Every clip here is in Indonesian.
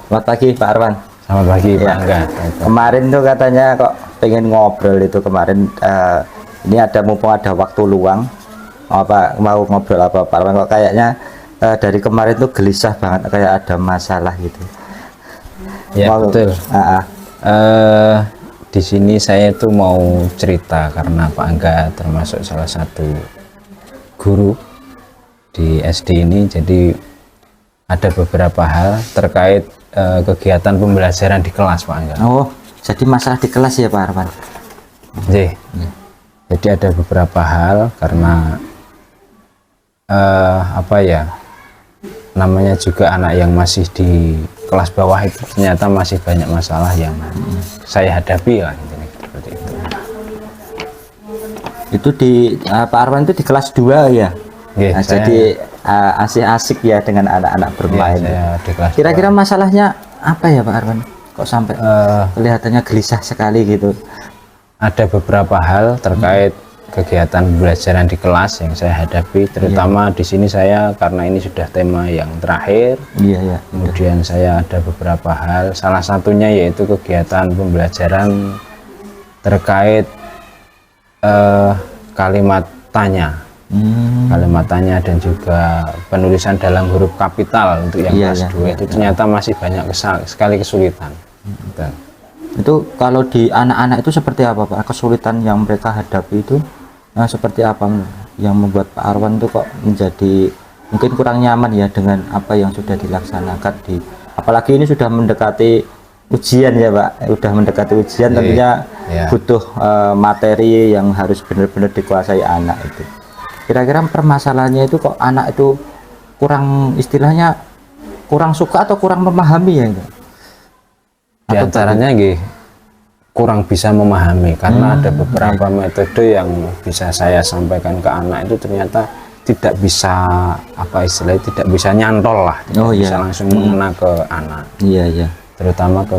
Selamat pagi Pak Arwan. Selamat pagi Pak Ya. Angga. Kemarin tuh katanya kok pengen ngobrol itu kemarin. Ini ada mumpung ada waktu luang. Apa mau ngobrol apa Pak Arwan? Kok kayaknya dari kemarin tuh gelisah banget, kayak ada masalah gitu. Ya betul. Di sini saya tuh mau cerita karena Pak Angga termasuk salah satu guru di SD ini, jadi ada beberapa hal terkait kegiatan pembelajaran di kelas Pak Angga. Oh, jadi masalah di kelas ya Pak Arwan? Jadi ada beberapa hal karena namanya juga anak yang masih di kelas bawah itu ternyata masih banyak masalah yang saya hadapi lah, seperti itu. Itu di Pak Arwan itu di kelas 2 ya? Nah, jadi asik-asik ya dengan anak-anak bermain. Kira-kira masalahnya apa ya Pak Arwan? Kok sampai kelihatannya gelisah sekali gitu? Ada beberapa hal terkait kegiatan pembelajaran di kelas yang saya hadapi, terutama di sini saya karena ini sudah tema yang terakhir. Kemudian saya ada beberapa hal, salah satunya yaitu kegiatan pembelajaran terkait kalimat tanya. Kalimat tanya dan juga penulisan dalam huruf kapital untuk yang kelas 2 itu ternyata masih banyak sekali kesulitan. Itu kalau di anak-anak itu seperti apa Pak? Kesulitan yang mereka hadapi itu seperti apa yang membuat Pak Arwan itu kok menjadi mungkin kurang nyaman ya dengan apa yang sudah dilaksanakan apalagi ini sudah mendekati ujian ya Pak, sudah mendekati ujian, tentunya butuh materi yang harus benar-benar dikuasai anak itu. Kira-kira permasalahannya itu kok anak itu kurang, istilahnya kurang suka atau kurang memahami ya? Di antaranya kurang bisa memahami karena ada beberapa metode yang bisa saya sampaikan ke anak itu ternyata tidak bisa tidak bisa nyantol lah, bisa langsung mengena ke anak. Terutama ke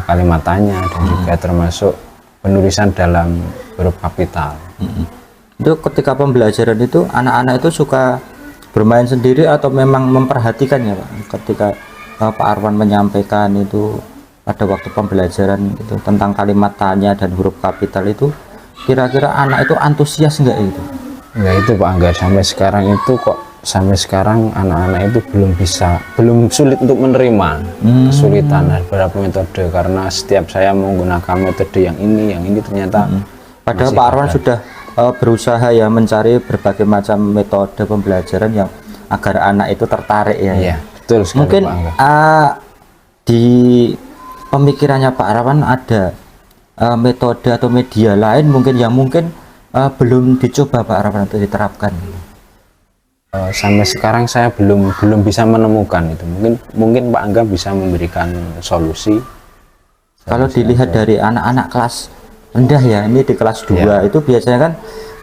kalimat tanya dan juga termasuk penulisan dalam huruf kapital. Itu ketika pembelajaran itu anak-anak itu suka bermain sendiri atau memang memperhatikan ya Pak? Ketika Pak Arwan menyampaikan itu pada waktu pembelajaran itu tentang kalimat tanya dan huruf kapital itu, kira-kira anak itu antusias enggak itu? Ya itu Pak Angga, sampai sekarang anak-anak itu belum sulit untuk menerima kesulitan beberapa metode, karena setiap saya menggunakan metode yang ini ternyata padahal Pak Arwan sudah berusaha ya mencari berbagai macam metode pembelajaran yang agar anak itu tertarik ya. Iya, betul sekali, mungkin Pak Angga. Di pemikirannya Pak Arwan ada metode atau media lain mungkin yang belum dicoba Pak Arwan untuk diterapkan. Sampai sekarang saya belum bisa menemukan itu. Mungkin Pak Angga bisa memberikan solusi. Kalau dilihat dari anak-anak kelas rendah ya, ini di kelas 2 itu biasanya kan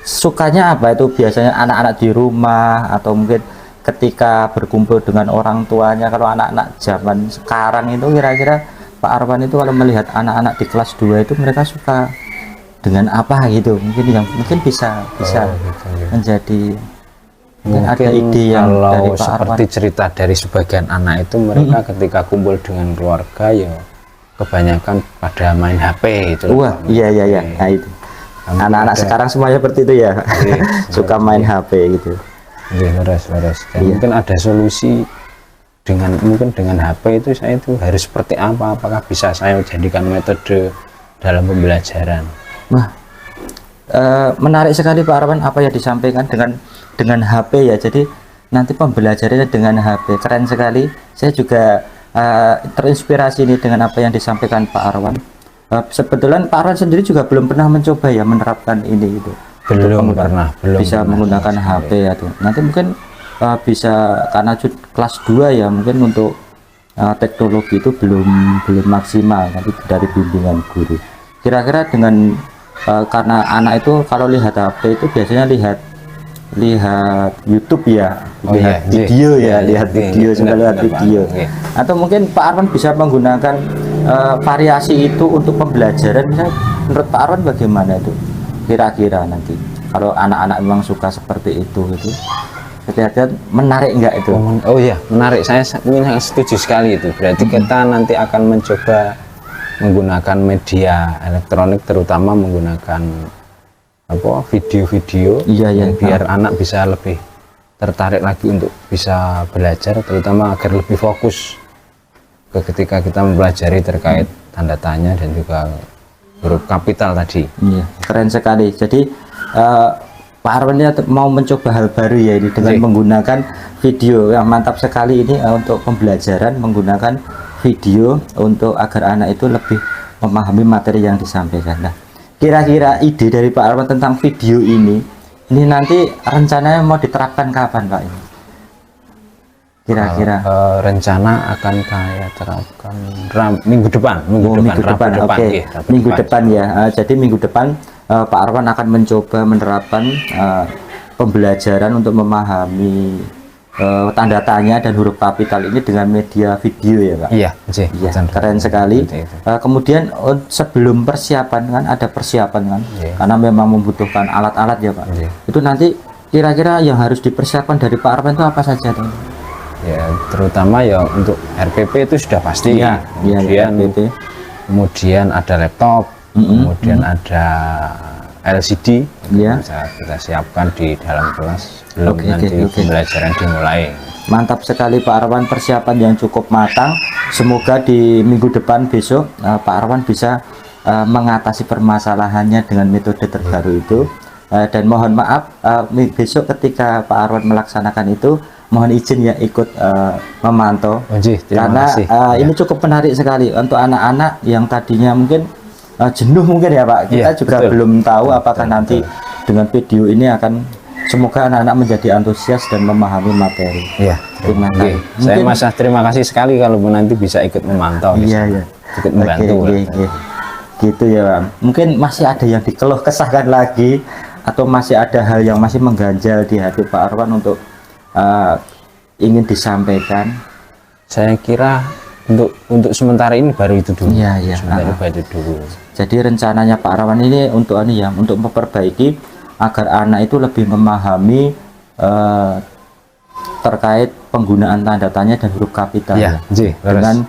sukanya apa? Itu biasanya anak-anak di rumah atau mungkin ketika berkumpul dengan orang tuanya. Kalau anak-anak zaman sekarang itu kira-kira Pak Arwan itu kalau melihat anak-anak di kelas 2 itu mereka suka dengan apa gitu, mungkin bisa menjadi mungkin ada ide yang dari Pak seperti Arwan. cerita dari sebagian anak itu mereka ketika kumpul dengan keluarga ya kebanyakan pada main HP itu. Iya. Nah itu anak-anak sekarang semuanya seperti itu ya. Suka main HP gitu. Mungkin ada solusi dengan HP itu, saya itu harus seperti apa? Apakah bisa saya jadikan metode dalam pembelajaran? Menarik sekali Pak Arwan apa yang disampaikan dengan HP ya. Jadi nanti pembelajarannya dengan HP, keren sekali. Saya juga terinspirasi nih dengan apa yang disampaikan Pak Arwan. Sebetulnya Pak Arwan sendiri juga belum pernah mencoba ya menerapkan ini itu. Belum bisa menggunakan HP ya tuh. Nanti mungkin bisa, karena kelas 2 ya, mungkin untuk teknologi itu belum maksimal nanti dari bimbingan guru. Kira-kira dengan karena anak itu kalau lihat HP itu biasanya lihat YouTube ya, lihat video, atau mungkin Pak Arwan bisa menggunakan variasi itu untuk pembelajaran. Misalnya menurut Pak Arwan bagaimana itu kira-kira nanti kalau anak-anak memang suka seperti itu Kejadian menarik enggak itu? Oh iya, menarik. Saya sangat setuju sekali itu. Berarti kita nanti akan mencoba menggunakan media elektronik, terutama menggunakan apa video-video Iya, yang biar anak bisa lebih tertarik lagi untuk bisa belajar, terutama agar lebih fokus ketika kita mempelajari terkait tanda tanya dan juga huruf kapital tadi. Iya, keren sekali. Jadi Pak Arwan ini mau mencoba hal baru ya ini dengan menggunakan video. Yang mantap sekali ini untuk pembelajaran menggunakan video untuk agar anak itu lebih memahami materi yang disampaikan. Nah, kira-kira ide dari Pak Arwan tentang video ini nanti rencananya mau diterapkan kapan, Pak? Ini kira-kira rencana akan saya terapkan minggu depan. Oke. Minggu depan ya. Jadi minggu depan Pak Arwan akan mencoba menerapkan pembelajaran untuk memahami tanda tanya dan huruf kapital ini dengan media video ya, Pak. Iya, keren sekali. Kemudian sebelum persiapan kan ada persiapan kan, karena memang membutuhkan alat-alat ya, Pak. Itu nanti kira-kira yang harus dipersiapkan dari Pak Arwan itu apa saja, tuh? Ya, terutama ya untuk RPP itu sudah pasti. Kemudian ada laptop. Kemudian ada LCD bisa kita siapkan di dalam kelas sebelum pembelajaran dimulai. Mantap sekali Pak Arwan, persiapan yang cukup matang. Semoga di minggu depan besok Pak Arwan bisa mengatasi permasalahannya dengan metode terbaru itu. Dan mohon maaf besok ketika Pak Arwan melaksanakan itu, mohon izin ya ikut memantau karena ini cukup menarik sekali untuk anak-anak yang tadinya mungkin jenuh mungkin ya Pak. Kita juga belum tahu apakah nanti dengan video ini akan, semoga anak-anak menjadi antusias dan memahami materi. Terima kasih. Saya masa terima kasih sekali kalau nanti bisa ikut memantau. Ikut membantu. Gitu ya Pak. Mungkin masih ada yang dikeluh kesahkan lagi atau masih ada hal yang masih mengganjal di hati Pak Arwan untuk ingin disampaikan. Saya kira untuk sementara ini baru itu dulu. Baru itu dulu. Jadi rencananya Pak Arwan ini untuk memperbaiki agar anak itu lebih memahami terkait penggunaan tanda tanya dan huruf kapital dengan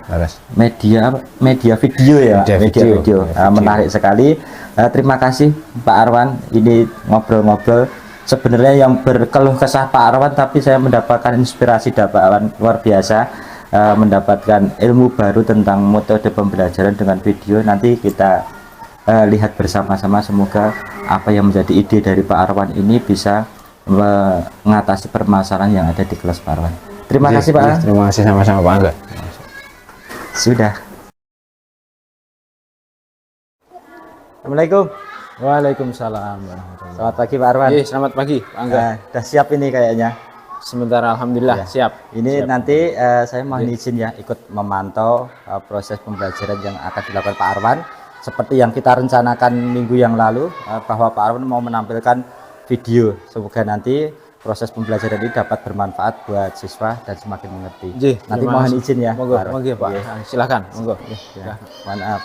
media video ya. Media video. Menarik sekali. Terima kasih Pak Arwan. Ini ngobrol-ngobrol. Sebenarnya yang berkeluh kesah Pak Arwan, tapi saya mendapatkan inspirasi dari Pak Arwan luar biasa. Mendapatkan ilmu baru tentang metode pembelajaran dengan video. Nanti kita lihat bersama-sama, semoga apa yang menjadi ide dari Pak Arwan ini bisa mengatasi permasalahan yang ada di kelas Pak Arwan. Terima kasih Pak. Terima kasih sama-sama Pak Angga. Sudah. Assalamualaikum. Waalaikumsalam warahmatullahi. Selamat pagi Pak Arwan. Selamat pagi Pak Angga. Udah siap ini kayaknya. Sebentar, alhamdulillah siap. Ini siap. Nanti saya mohon izin ya ikut memantau proses pembelajaran yang akan dilakukan Pak Arwan seperti yang kita rencanakan minggu yang lalu, bahwa Pak Arwan mau menampilkan video. Semoga nanti proses pembelajaran ini dapat bermanfaat buat siswa dan semakin mengerti. Nanti mohon izin ya. Monggo Pak. Silakan. Monggo. Maaf.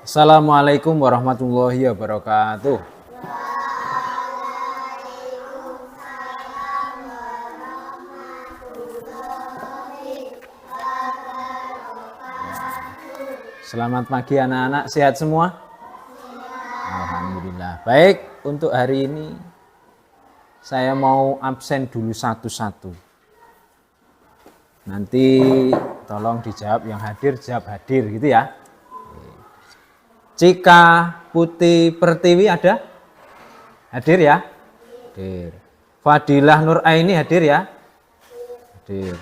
Assalamualaikum warahmatullahi wabarakatuh. Selamat pagi anak-anak, sehat semua? Alhamdulillah. Baik, untuk hari ini saya mau absen dulu satu-satu. Nanti tolong dijawab, yang hadir jawab hadir gitu ya. Cika Putih Pertiwi ada? Hadir ya? Hadir. Fadilah Nur Aini hadir ya? Hadir.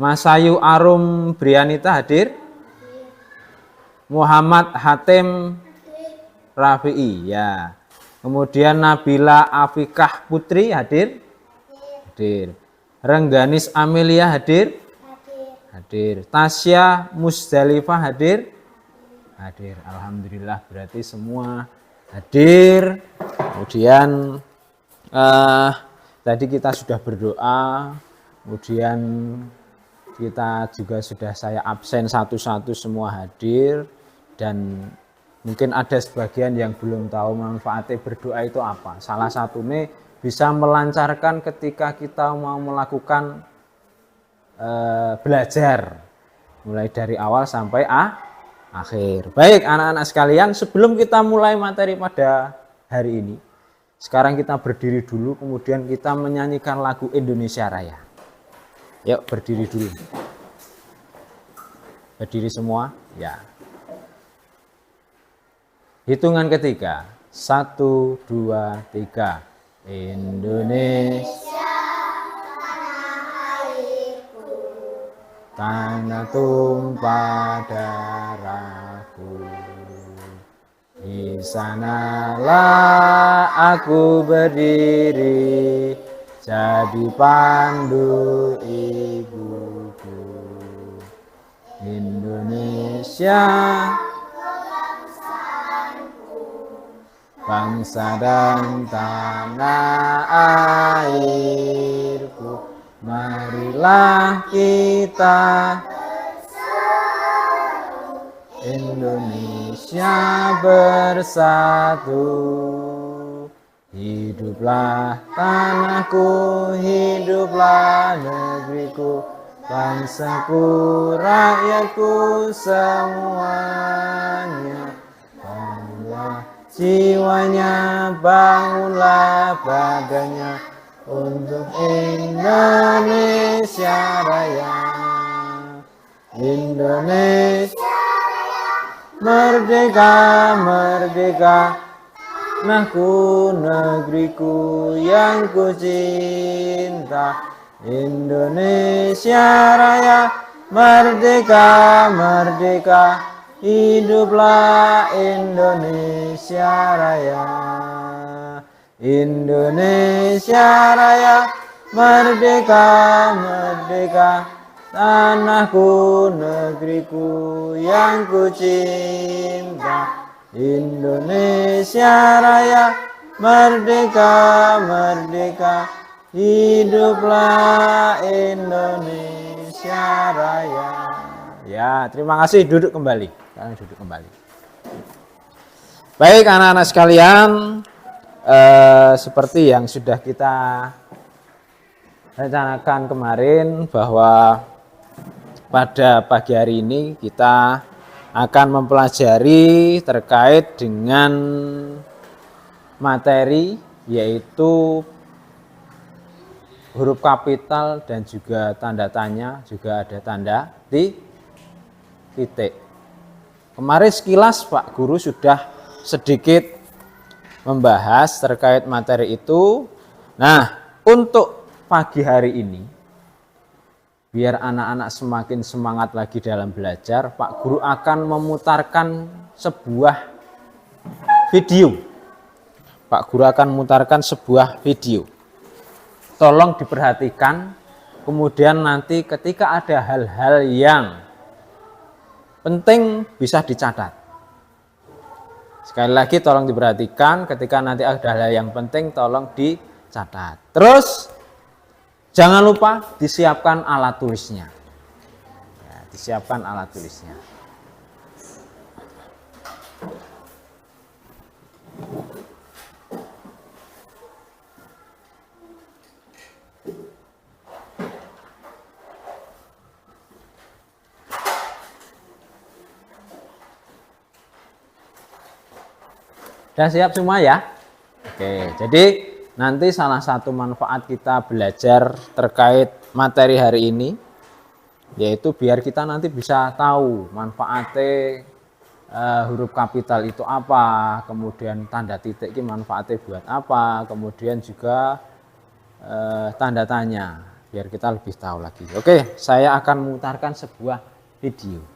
Masayu Arum Brianita hadir? Muhammad Hatim Rafi'i ya. Kemudian Nabila Afikah Putri hadir? Hadir. Rengganis Amelia hadir? Hadir. Tasya Musdalifah hadir? Hadir. Alhamdulillah, berarti semua hadir. Kemudian tadi kita sudah berdoa, kemudian kita juga sudah saya absen satu-satu, semua hadir. Dan mungkin ada sebagian yang belum tahu manfaatnya berdoa itu apa. Salah satunya bisa melancarkan ketika kita mau melakukan belajar mulai dari awal sampai akhir. Baik anak-anak sekalian, sebelum kita mulai materi pada hari ini, sekarang kita berdiri dulu, kemudian kita menyanyikan lagu Indonesia Raya. Yuk berdiri dulu. Berdiri semua ya. Hitungan ketiga, 1, 2, 3. Indonesia tanah tumpah darahku, di sanalah aku berdiri, jadi pandu ibuku. Indonesia bangsa dan tanah airku, marilah kita Indonesia bersatu. Hiduplah tanahku, hiduplah negeriku, bangsaku, rakyatku semuanya. Bangunlah jiwanya, bangunlah badannya untuk Indonesia Raya. Indonesia merdeka, merdeka, tanahku, negeriku yang ku cinta. Indonesia Raya, merdeka, merdeka, hiduplah Indonesia Raya. Indonesia Raya, merdeka, merdeka, tanahku, negeriku yang ku cinta. Indonesia Raya, merdeka, merdeka, hiduplah Indonesia Raya. Ya, terima kasih. Duduk kembali. Kalian duduk kembali. Baik anak-anak sekalian, seperti yang sudah kita rencanakan kemarin, bahwa pada pagi hari ini kita akan mempelajari terkait dengan materi, yaitu huruf kapital dan juga tanda tanya, juga ada tanda titik. Kemarin sekilas Pak Guru sudah sedikit membahas terkait materi itu. Nah, untuk pagi hari ini, biar anak-anak semakin semangat lagi dalam belajar, Pak Guru akan memutarkan sebuah video. Pak Guru akan memutarkan sebuah video. Tolong diperhatikan, kemudian nanti ketika ada hal-hal yang penting bisa dicatat. Sekali lagi tolong diperhatikan, ketika nanti ada hal yang penting tolong dicatat. Terus jangan lupa disiapkan alat tulisnya. Ya, disiapkan alat tulisnya. Sudah siap semua ya? Oke, jadi nanti salah satu manfaat kita belajar terkait materi hari ini, yaitu biar kita nanti bisa tahu manfaatnya huruf kapital itu apa, kemudian tanda titik ini manfaatnya buat apa, kemudian juga tanda tanya, biar kita lebih tahu lagi. Oke, saya akan memutarkan sebuah video.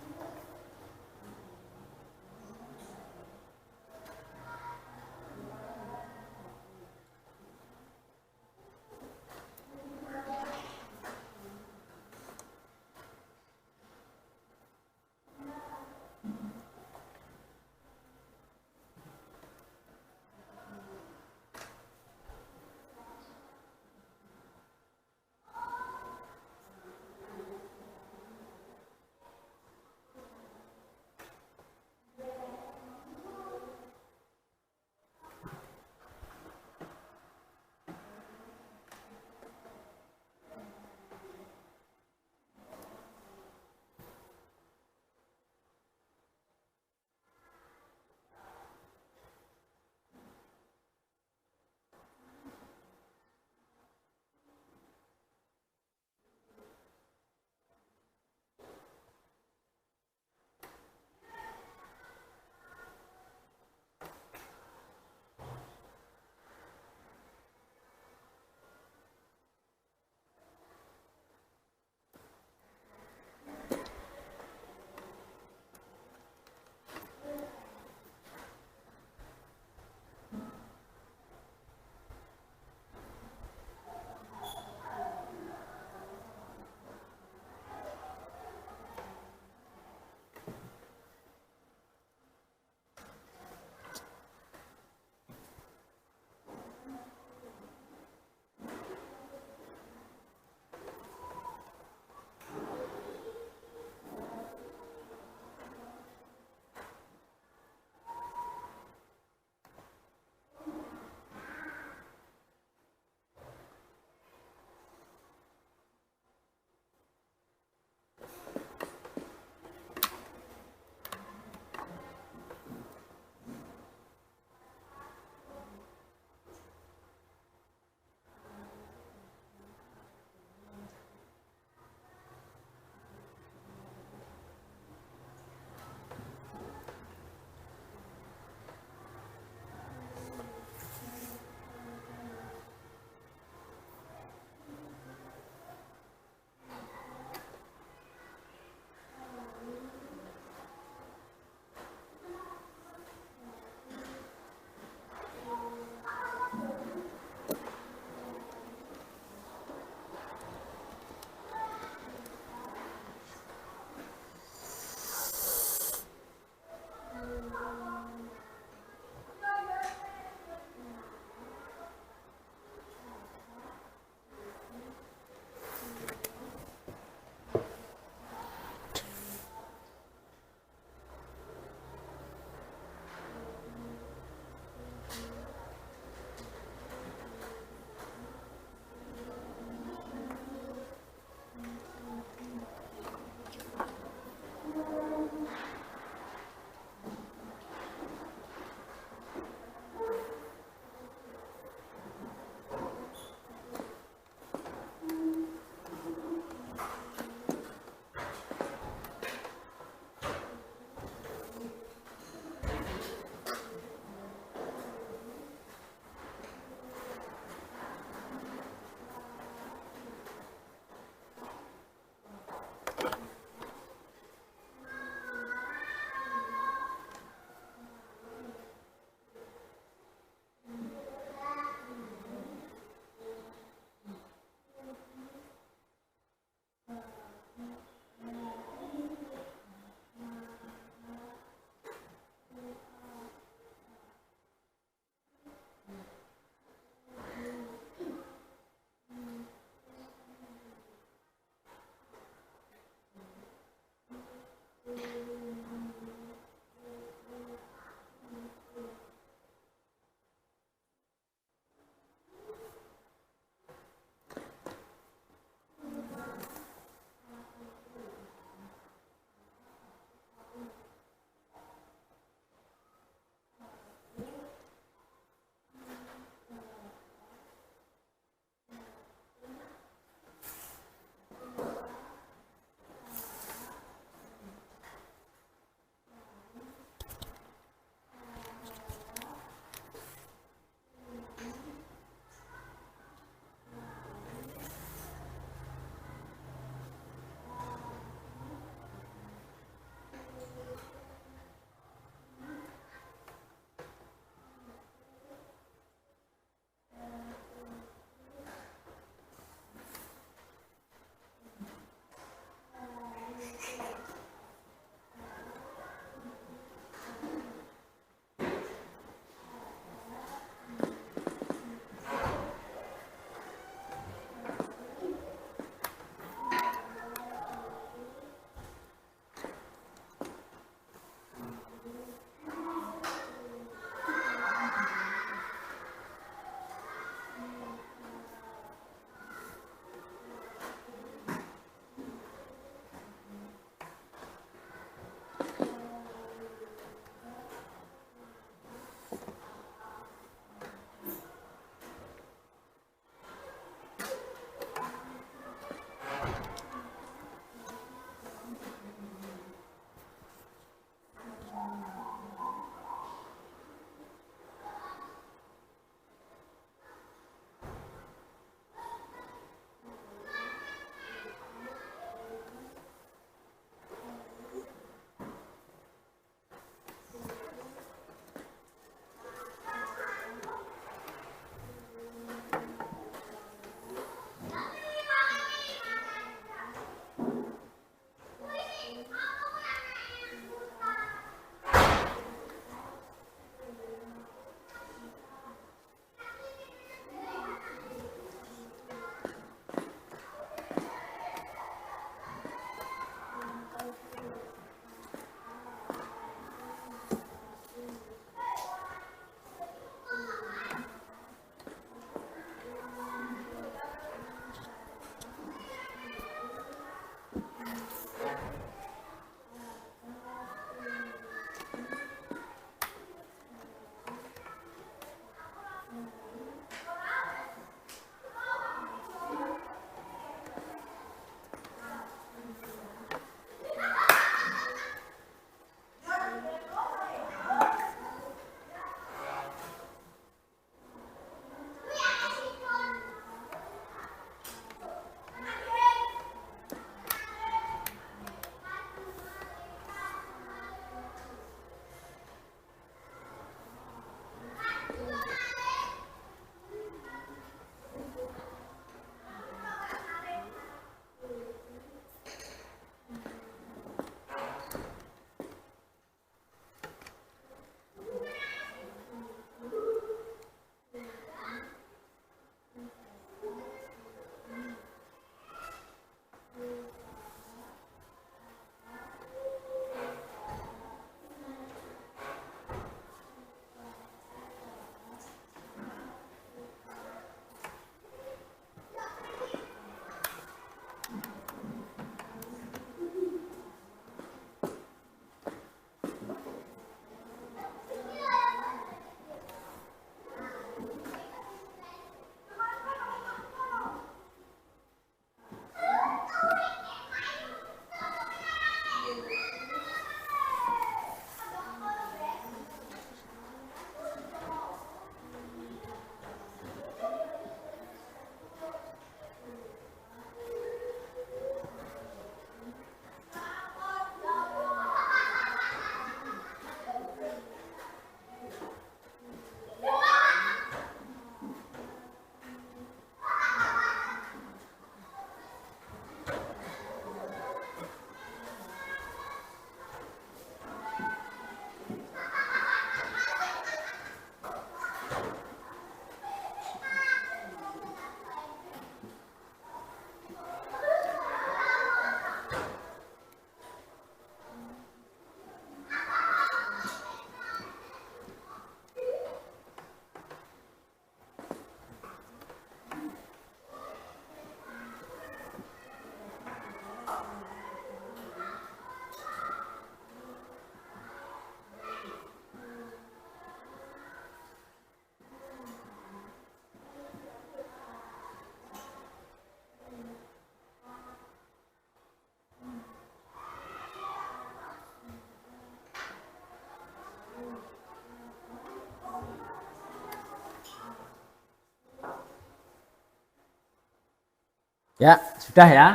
Ya, sudah ya.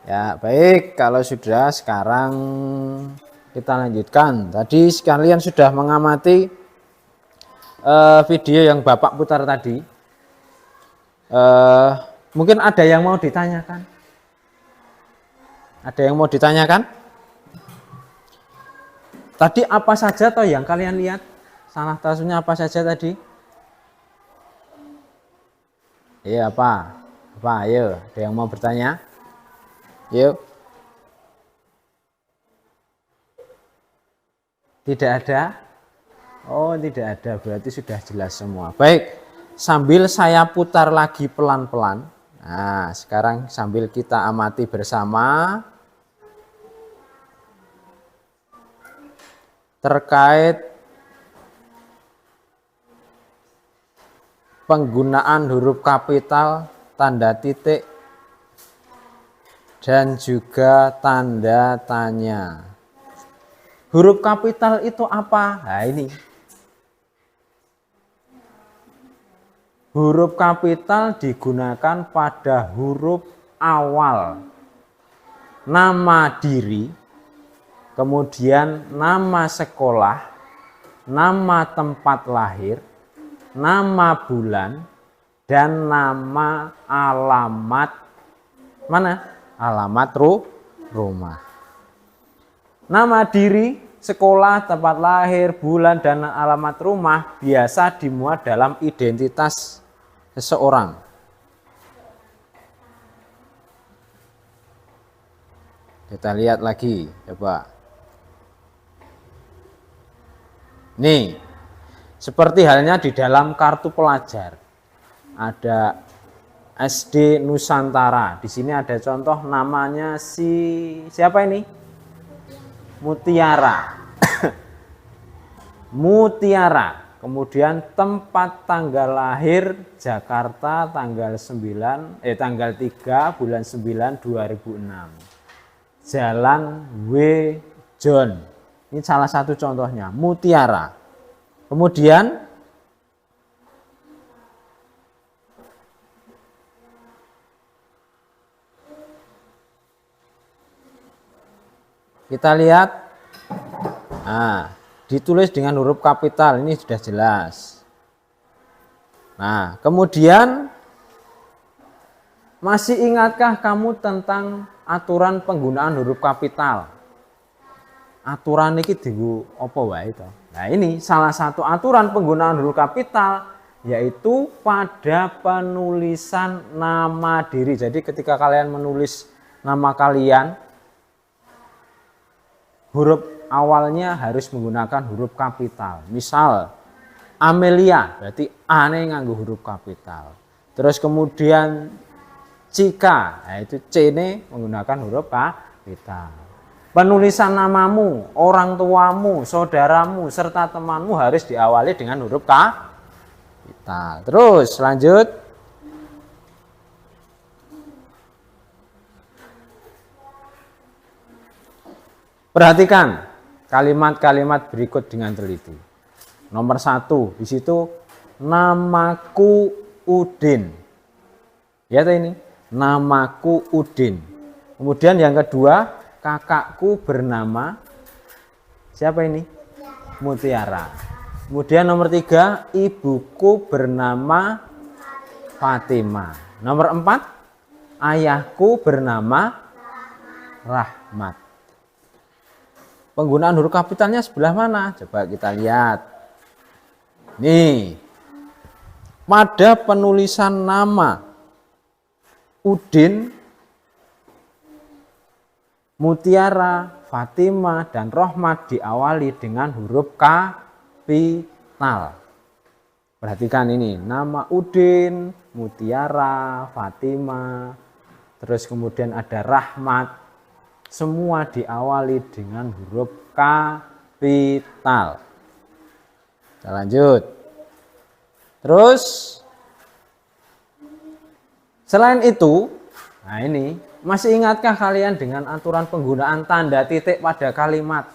Ya, baik. Kalau sudah, sekarang kita lanjutkan. Tadi sekalian sudah mengamati video yang Bapak putar tadi. Mungkin ada yang mau ditanyakan? Ada yang mau ditanyakan? Tadi apa saja toh yang kalian lihat? Salah satunya apa saja tadi? Iya, apa? Apa? Ayo, ada yang mau bertanya? Yuk. Tidak ada? Oh, tidak ada. Berarti sudah jelas semua. Baik, sambil saya putar lagi pelan-pelan. Nah, sekarang sambil kita amati bersama terkait penggunaan huruf kapital, tanda titik, dan juga tanda tanya. Huruf kapital itu apa? Nah ini. Huruf kapital digunakan pada huruf awal nama diri, kemudian nama sekolah, nama tempat lahir, nama bulan, dan nama alamat mana? Alamat rumah. Nama diri, sekolah, tempat lahir, bulan, dan alamat rumah biasa dimuat dalam identitas seseorang. Kita lihat lagi, coba. Nih, seperti halnya di dalam kartu pelajar. Ada SD Nusantara. Di sini ada contoh namanya siapa ini? Mutiara. Mutiara. Kemudian tempat tanggal lahir Jakarta tanggal 3 bulan 9 2006. Jalan W. John. Ini salah satu contohnya, Mutiara. Kemudian kita lihat, nah, ditulis dengan huruf kapital, ini sudah jelas. Nah, kemudian masih ingatkah kamu tentang aturan penggunaan huruf kapital? Aturan ini dienggo apa wae to? Nah, ini salah satu aturan penggunaan huruf kapital, yaitu pada penulisan nama diri. Jadi ketika kalian menulis nama kalian, huruf awalnya harus menggunakan huruf kapital. Misal Amelia, berarti A-nya nganggo huruf kapital. Terus kemudian Cika, nah itu C-nya menggunakan huruf kapital. Penulisan namamu, orang tuamu, saudaramu, serta temanmu harus diawali dengan huruf kapital. Terus lanjut. Perhatikan kalimat-kalimat berikut dengan teliti. Nomor 1, di situ namaku Udin. Ya ini, namaku Udin. Kemudian yang kedua, kakakku bernama siapa ini? Mutiara. Kemudian nomor 3, ibuku bernama Fatima. Nomor 4, ayahku bernama Rahmat. Penggunaan huruf kapitalnya sebelah mana? Coba kita lihat. Nih, pada penulisan nama Udin, Mutiara, Fatima, dan Rohmat diawali dengan huruf kapital. Perhatikan ini, nama Udin, Mutiara, Fatima, terus kemudian ada Rahmat, semua diawali dengan huruf kapital. Kita lanjut. Terus, selain itu, nah ini, masih ingatkah kalian dengan aturan penggunaan tanda titik pada kalimat?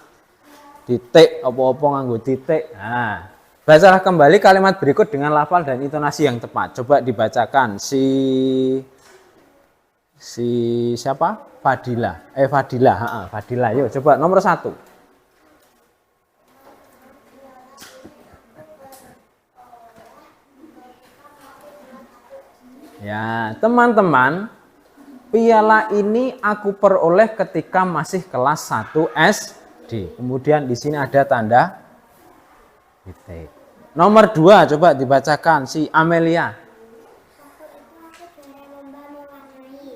Titik, apa-apa nganggo titik. Nah, bacalah kembali kalimat berikut dengan lafal dan intonasi yang tepat. Coba dibacakan siapa? Fadila. Fadila. Yuk, coba nomor 1. Ya, teman-teman, piala ini aku peroleh ketika masih kelas 1 SD. Kemudian di sini ada tanda titik. Nomor 2, coba dibacakan si Amelia.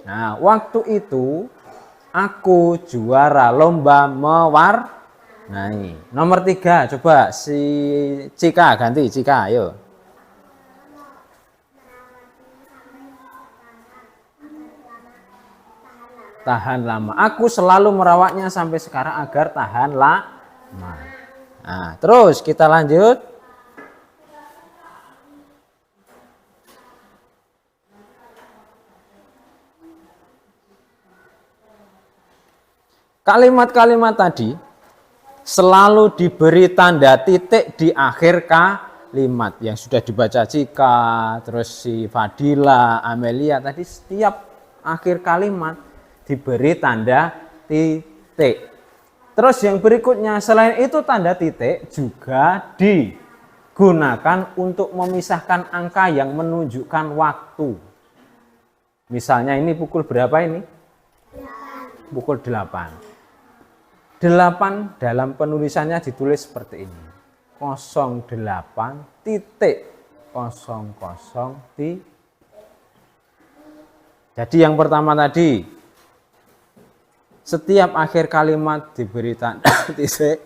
Nah, waktu itu aku juara lomba mewarnai. Nomor 3, coba si Cika, ganti Cika, ayo. Tahan lama. Aku selalu merawatnya sampai sekarang agar tahan lama. Nah, terus kita lanjut. Kalimat-kalimat tadi selalu diberi tanda titik di akhir kalimat yang sudah dibaca Cika, terus si Fadila, Amelia tadi setiap akhir kalimat diberi tanda titik. Terus yang berikutnya selain itu tanda titik juga digunakan untuk memisahkan angka yang menunjukkan waktu. Misalnya ini pukul berapa ini? Pukul 8. 8 dalam penulisannya ditulis seperti ini. 08 titik 00 titik. Jadi yang pertama tadi, setiap akhir kalimat diberi tanda titik,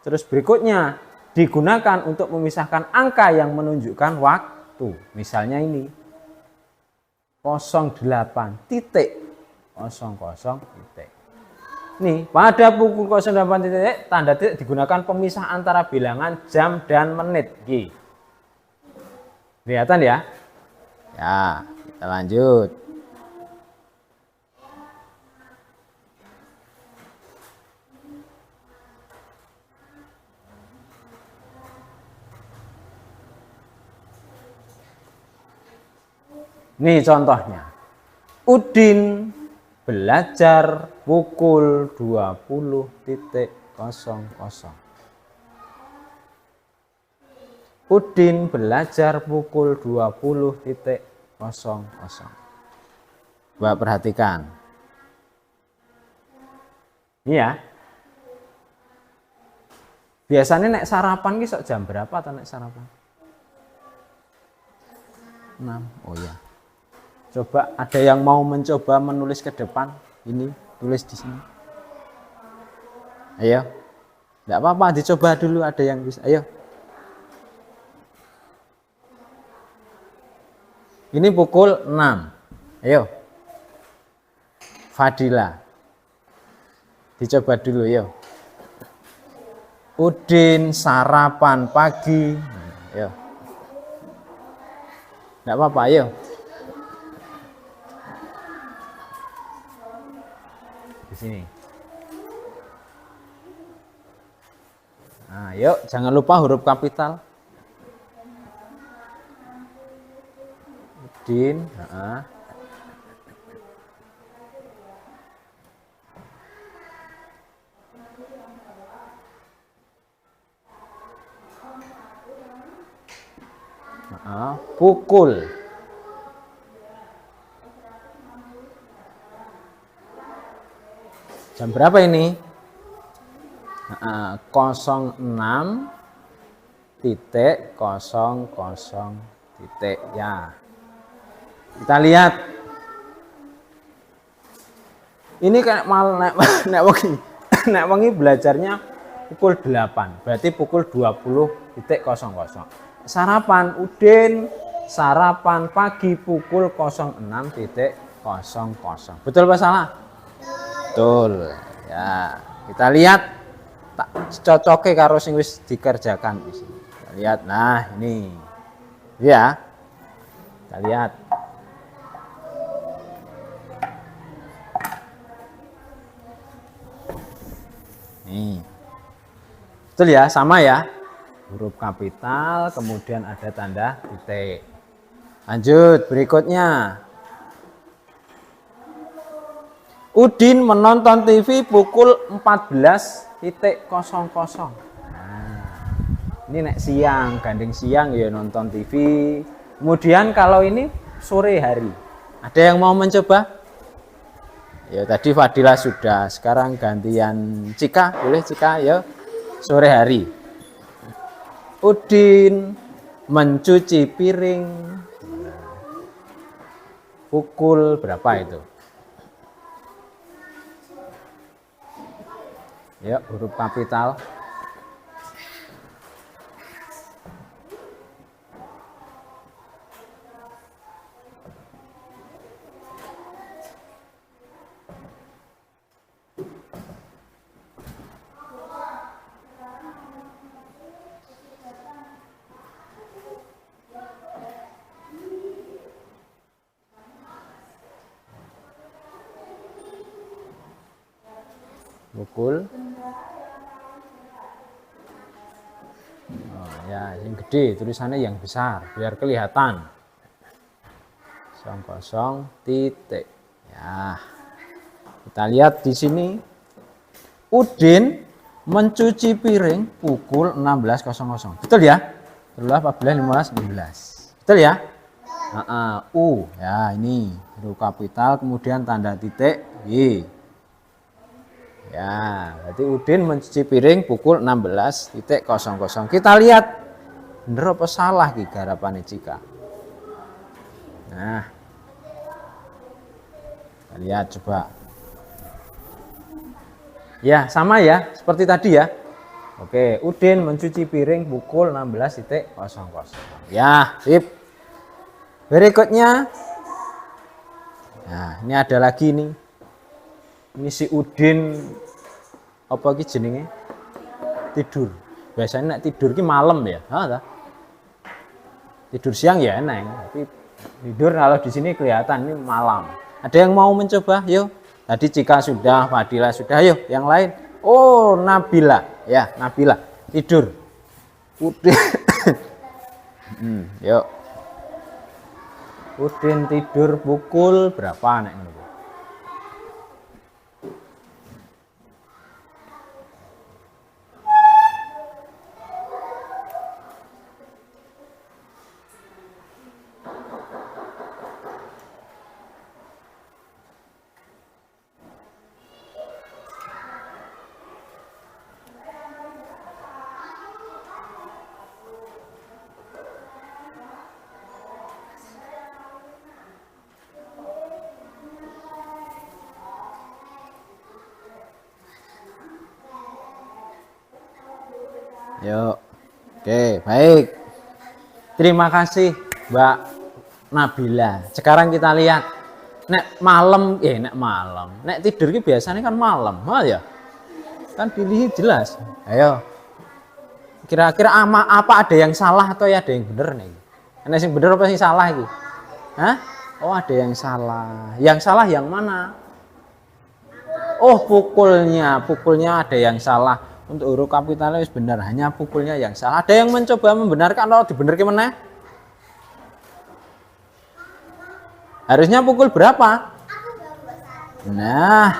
terus berikutnya digunakan untuk memisahkan angka yang menunjukkan waktu. Misalnya ini 08 titik 00 titik. Nih, pada pukul 08 titik, tanda titik digunakan pemisah antara bilangan jam dan menit. Kelihatan ya? Ya, kita lanjut. Nih contohnya. Udin belajar pukul 20.00. Udin belajar pukul 20.00. Coba perhatikan. Ini ya. Biasanya nek sarapan ki sok jam berapa atau nek sarapan? 6. Oh ya. Coba ada yang mau mencoba menulis ke depan? Ini tulis di sini. Ayo. Enggak apa-apa, dicoba dulu, ada yang bisa. Ayo. Ini pukul 6. Ayo. Fadila. Dicoba dulu, ayo. Udin sarapan pagi. Ayo. Enggak apa-apa, ayo. Di sini. Nah, yuk, jangan lupa huruf kapital. Udin, pukul. Jam berapa ini? 06.00 titik ya. Kita lihat. Ini kayak mal nek wengi belajarnya pukul 8. Berarti pukul 20.00. Sarapan Udin sarapan pagi pukul 06.00. Betul apa salah? Betul. Ya, kita lihat tak cocoke karo sing wis dikerjakan di sini. Kita lihat. Nah, ini. Ya. Kita lihat. Nih. Betul ya, sama ya. Huruf kapital, kemudian ada tanda titik. Lanjut, berikutnya. Udin menonton TV pukul 14.00. Nah, ini nek siang, gandeng siang ya nonton TV. Kemudian kalau ini sore hari. Ada yang mau mencoba? Ya tadi Fadila sudah, sekarang gantian Cika, boleh Cika ya. Sore hari. Udin mencuci piring. Pukul berapa itu? Ya, huruf kapital. pukul. Oh, ya, yang gede tulisannya yang besar biar kelihatan. 00 titik. Ya. Kita lihat di sini. Udin mencuci piring pukul 16.00. Betul ya? 13, 14, 15. Betul ya? U. Ya, ini huruf kapital kemudian tanda titik Y. Ya, berarti Udin mencuci piring pukul 16.00. Kita lihat bener apa salah ki garapane Cika. Nah. Kita lihat coba. Ya, sama ya, seperti tadi ya. Oke, Udin mencuci piring pukul 16.00. Ya, sip. Berikutnya. Nah, ini ada lagi nih. Ini si Udin apa ki jenenge? Tidur. Biasanya nek tidur ki malam ya. Tidur siang ya enak, tapi tidur kalau di sini kelihatan ini malam. Ada yang mau mencoba? Yuk. Tadi Cika sudah, Fadila sudah. Ayo, yang lain. Oh, Nabila. Ya, Nabila. Tidur. Udin. Yuk. Udin tidur pukul berapa nek ngono? Yuk. Oke, baik. Terima kasih Mbak Nabila. Sekarang kita lihat. Nek malam, nek tidur ki biasanya kan malam, ya. Kan pilih jelas. Ayo. Kira-kira apa ada yang salah atau ya ada yang benar nih? Ana sing bener apa sing salah iki? Hah? Oh, ada yang salah. Yang salah yang mana? Oh, pukulnya ada yang salah. Untuk huruf kapitalnya benar, hanya pukulnya yang salah. Ada yang mencoba membenarkan atau dibenarkan mana? Harusnya pukul berapa? Nah,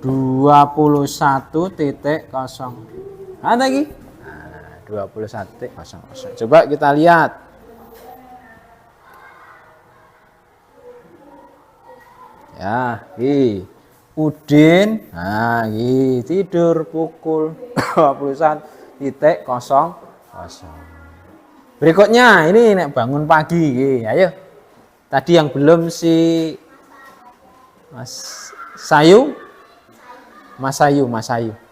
21.00. Ada lagi? Nah, 21.00. Coba kita lihat. Ya, Udin, nah tidur pukul 21.00. Berikutnya ini nek bangun pagi, ayo. Tadi yang belum si Mas Sayu,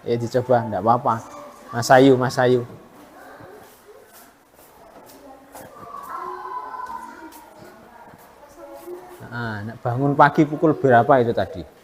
ya dicoba, enggak apa-apa. Mas Sayu. Nah, nek bangun pagi pukul berapa itu tadi?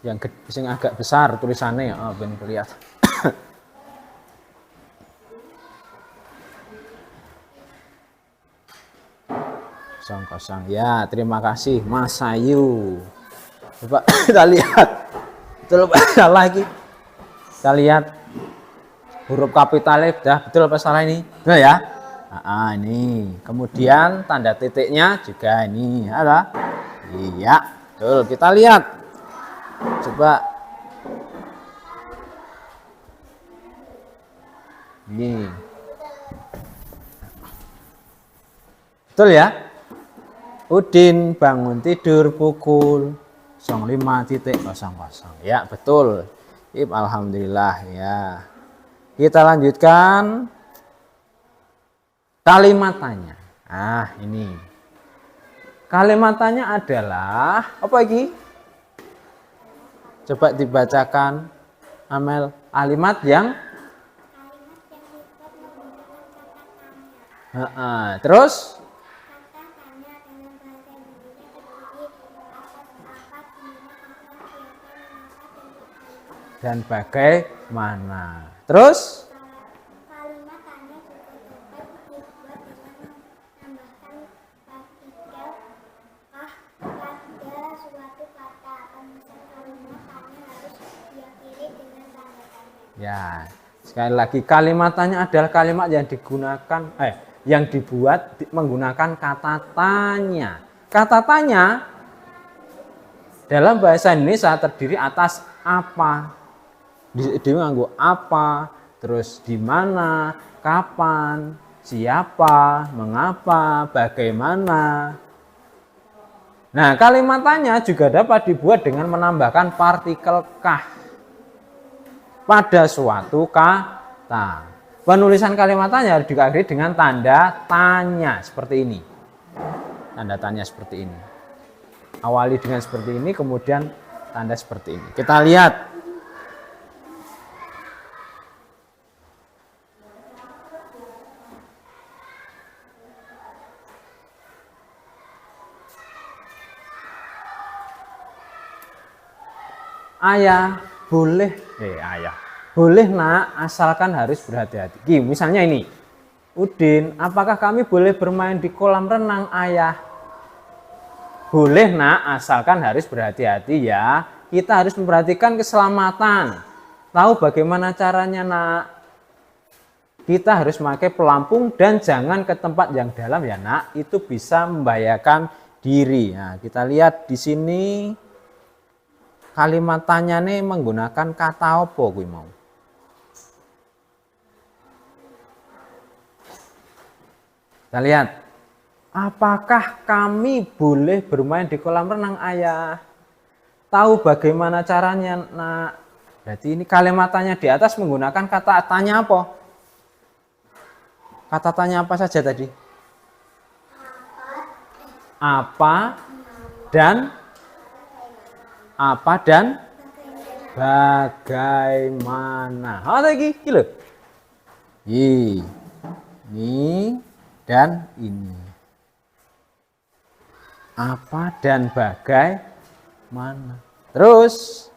Yang agak besar tulisannya ya, ben kelihatan. Kosong. Ya, terima kasih Mas Sayu. Coba kita lihat. Betul apa salah lagi? Kita lihat huruf kapitalnya udah betul apa salah ini? Betul ya? Ini. Kemudian tanda titiknya juga ini. Ada? Iya, betul. Kita lihat. Coba. Ini. Betul ya? Udin bangun tidur pukul 05.00. Ya, betul. Alhamdulillah ya. Kita lanjutkan kalimatannya. Ini. Kalimatannya adalah apa ini? Coba dibacakan Amel, kalimat yang Terus dan bagaimana. Terus Kalimat tanya juga dapat dibuat dengan menambahkan partikel kah pada suatu kata. Pemisah kalimat tanya harus diakhiri dengan tanda tanya. ya, sekali lagi kalimat tanya adalah kalimat yang digunakan yang dibuat menggunakan kata tanya. Kata tanya dalam bahasa Indonesia terdiri atas apa. Dia nganggo apa, terus di mana, kapan, siapa, mengapa, bagaimana. Nah, kalimat tanya juga dapat dibuat dengan menambahkan partikel kah pada suatu kata. Penulisan kalimat tanya harus diakhiri dengan tanda tanya seperti ini. Tanda tanya seperti ini. Awali dengan seperti ini, kemudian tanda seperti ini. Kita lihat. Ayah boleh, boleh nak, asalkan harus berhati-hati. Misalnya ini, Udin, apakah kami boleh bermain di kolam renang, ayah? Boleh nak, asalkan harus berhati-hati ya. Kita harus memperhatikan keselamatan. Tahu bagaimana caranya nak? Kita harus pakai pelampung dan jangan ke tempat yang dalam ya nak. Itu bisa membahayakan diri. Nah, kita lihat di sini. Kalimat tanya nih menggunakan kata apa kuwi mau? Kita lihat. Apakah kami boleh bermain di kolam renang, ayah? Tahu bagaimana caranya, nak? Berarti ini kalimat tanya di atas menggunakan kata tanya apa? Kata tanya apa saja tadi? Apa dan bagaimana. Lagi gitu. Ini dan ini. Apa dan bagaimana. Terus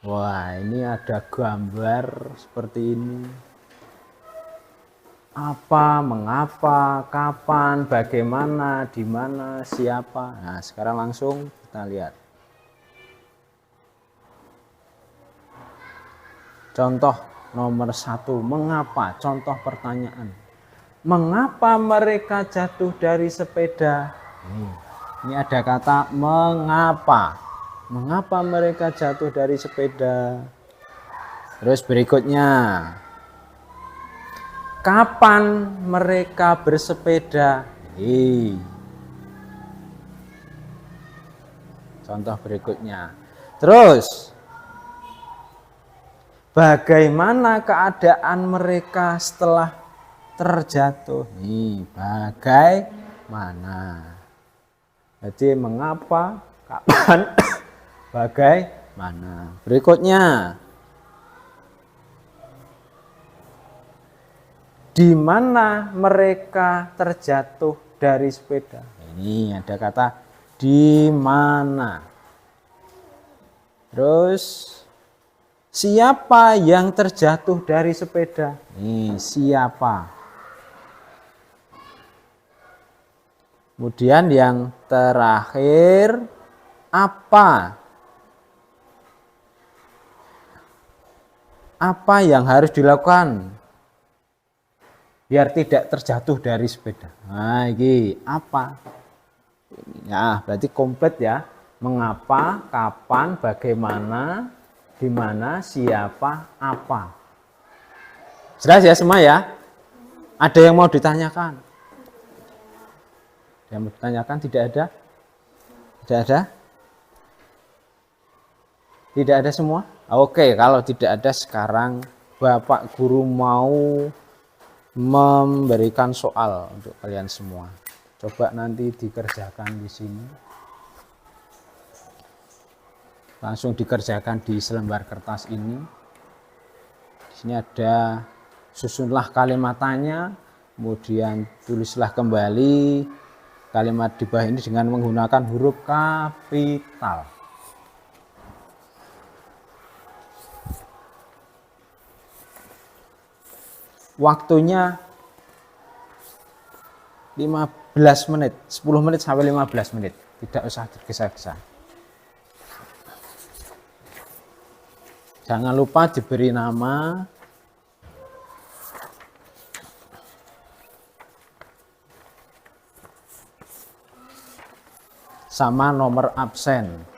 wah, ini ada gambar seperti ini. Apa, mengapa, kapan, bagaimana, di mana, siapa. Nah, sekarang langsung kita lihat. Contoh nomor 1, mengapa? Contoh pertanyaan. Mengapa mereka jatuh dari sepeda? Ini ada kata mengapa. Mengapa mereka jatuh dari sepeda? Terus berikutnya. Kapan mereka bersepeda? Contoh berikutnya. Terus, bagaimana keadaan mereka setelah terjatuh? Bagaimana? Jadi mengapa, kapan, bagaimana? Berikutnya. Di mana mereka terjatuh dari sepeda? Ini ada kata di mana. Terus siapa yang terjatuh dari sepeda? Siapa. Kemudian yang terakhir apa? Apa yang harus dilakukan biar tidak terjatuh dari sepeda? Nah, ini apa? Ya, berarti komplit ya. Mengapa, kapan, bagaimana, di mana, siapa, apa. Jelas ya semua ya? Ada yang mau ditanyakan? Yang mau ditanyakan tidak ada? Tidak ada? Tidak ada semua? Oke, kalau tidak ada sekarang Bapak Guru mau memberikan soal untuk kalian semua. Coba nanti dikerjakan di sini. langsung dikerjakan di selembar kertas ini. Di sini ada susunlah kalimatannya, kemudian tulislah kembali kalimat di bawah ini dengan menggunakan huruf kapital. Waktunya 15 menit, 10 menit sampai 15 menit, tidak usah tergesa-gesa. Jangan lupa diberi nama, sama nomor absen.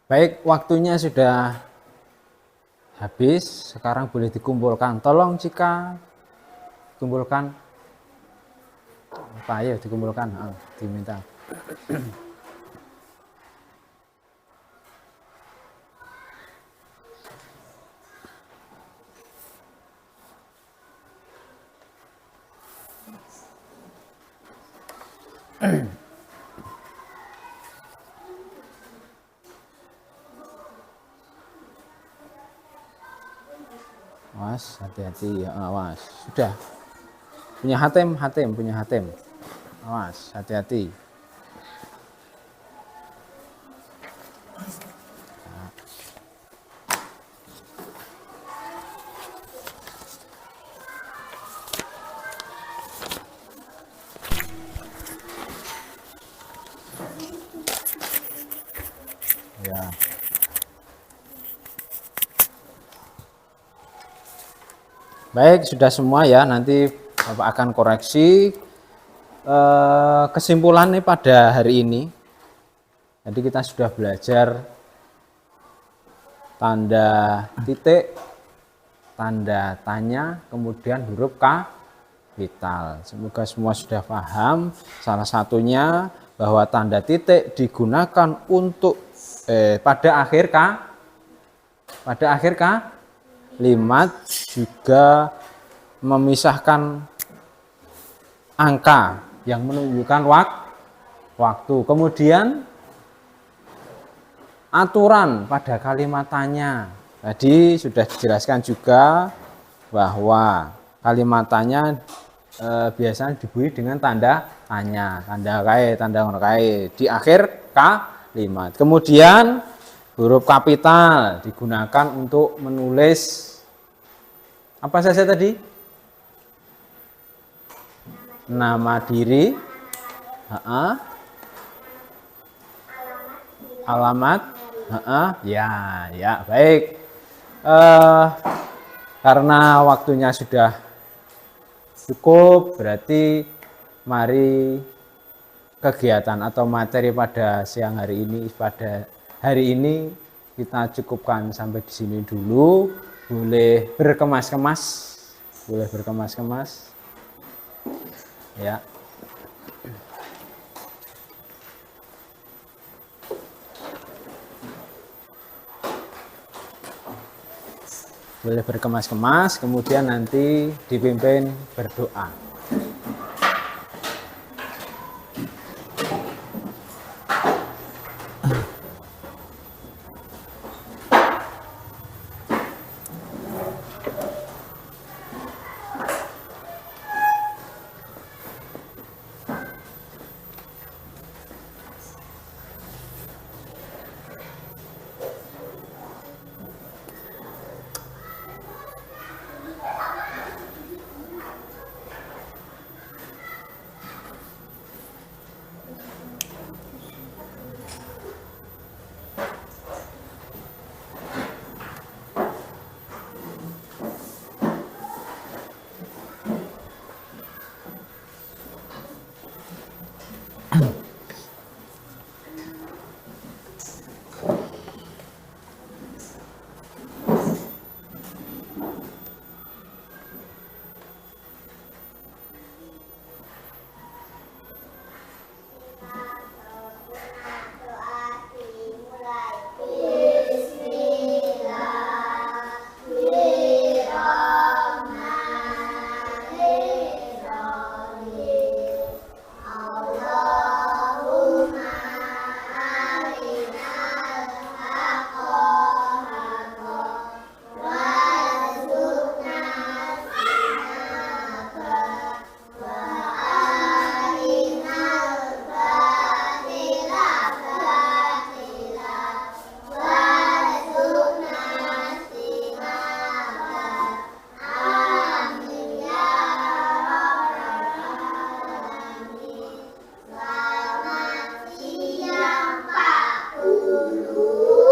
Baik, waktunya sudah habis. Sekarang boleh dikumpulkan. Tolong Cika kumpulkan. Apa ayo dikumpulkan? Diminta. Awas, hati-hati ya, awas. Sudah. Punya hatem, punya hatem. Awas, hati-hati. Ya. Baik, sudah semua ya. Nanti Bapak akan koreksi. Kesimpulannya pada hari ini, jadi kita sudah belajar tanda titik, tanda tanya, kemudian huruf kapital. Semoga semua sudah paham. Salah satunya bahwa tanda titik digunakan untuk pada akhir kalimat, juga memisahkan angka yang menunjukkan waktu. Kemudian aturan pada kalimat tanya. Tadi sudah dijelaskan juga bahwa kalimat tanya biasanya diberi dengan tanda tanya, tanda kait di akhir kalimat. Kemudian huruf kapital digunakan untuk menulis apa saja tadi? Nama diri, alamat, ya baik. Karena waktunya sudah cukup, berarti mari kegiatan atau materi pada siang hari ini, pada hari ini kita cukupkan sampai di sini dulu. Boleh berkemas-kemas, ya. Boleh berkemas-kemas, kemudian nanti dipimpin berdoa.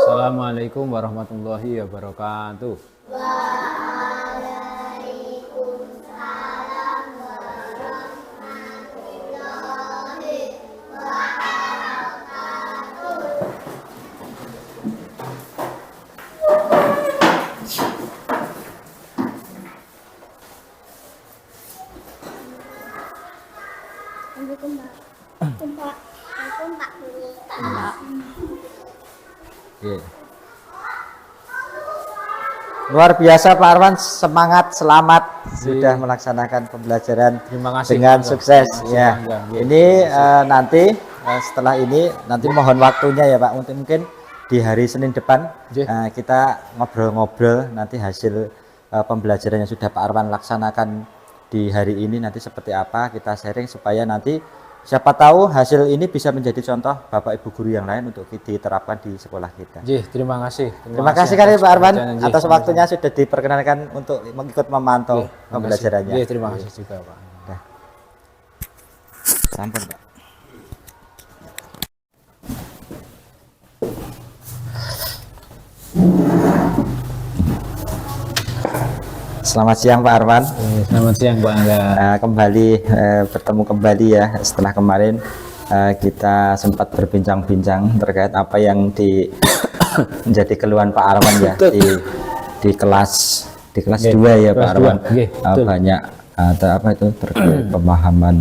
Assalamualaikum warahmatullahi wabarakatuh. Waalaikumsalam warahmatullahi wabarakatuh. ambil kembali. Itu 40. Oke. Luar biasa Pak Arwan, semangat, selamat sudah melaksanakan pembelajaran Terima kasih, dengan Bangga. sukses Terima kasih, ya. Bangga. Ini nanti setelah ini nanti mohon waktunya ya Pak, mungkin di hari Senin depan Nggih. kita ngobrol-ngobrol nanti hasil pembelajaran yang sudah Pak Arwan laksanakan di hari ini nanti seperti apa, kita sharing supaya nanti siapa tahu hasil ini bisa menjadi contoh Bapak Ibu guru yang lain untuk diterapkan di sekolah kita. Nggih, terima kasih. Terima kasih kali Pak Arwan perhatiannya, nggih. atas waktunya sudah diperkenankan untuk ikut memantau Nggih, terima kasih. pembelajarannya. Nggih, terima kasih juga Pak. Sampun Pak. Selamat siang Pak Arwan. Selamat siang Pak Angga. Kembali bertemu kembali ya setelah kemarin kita sempat berbincang-bincang terkait apa yang menjadi keluhan Pak Arwan ya di kelas 2 ya Pak kelas Arwan. 2, nggih, betul. Banyak apa itu terkait pemahaman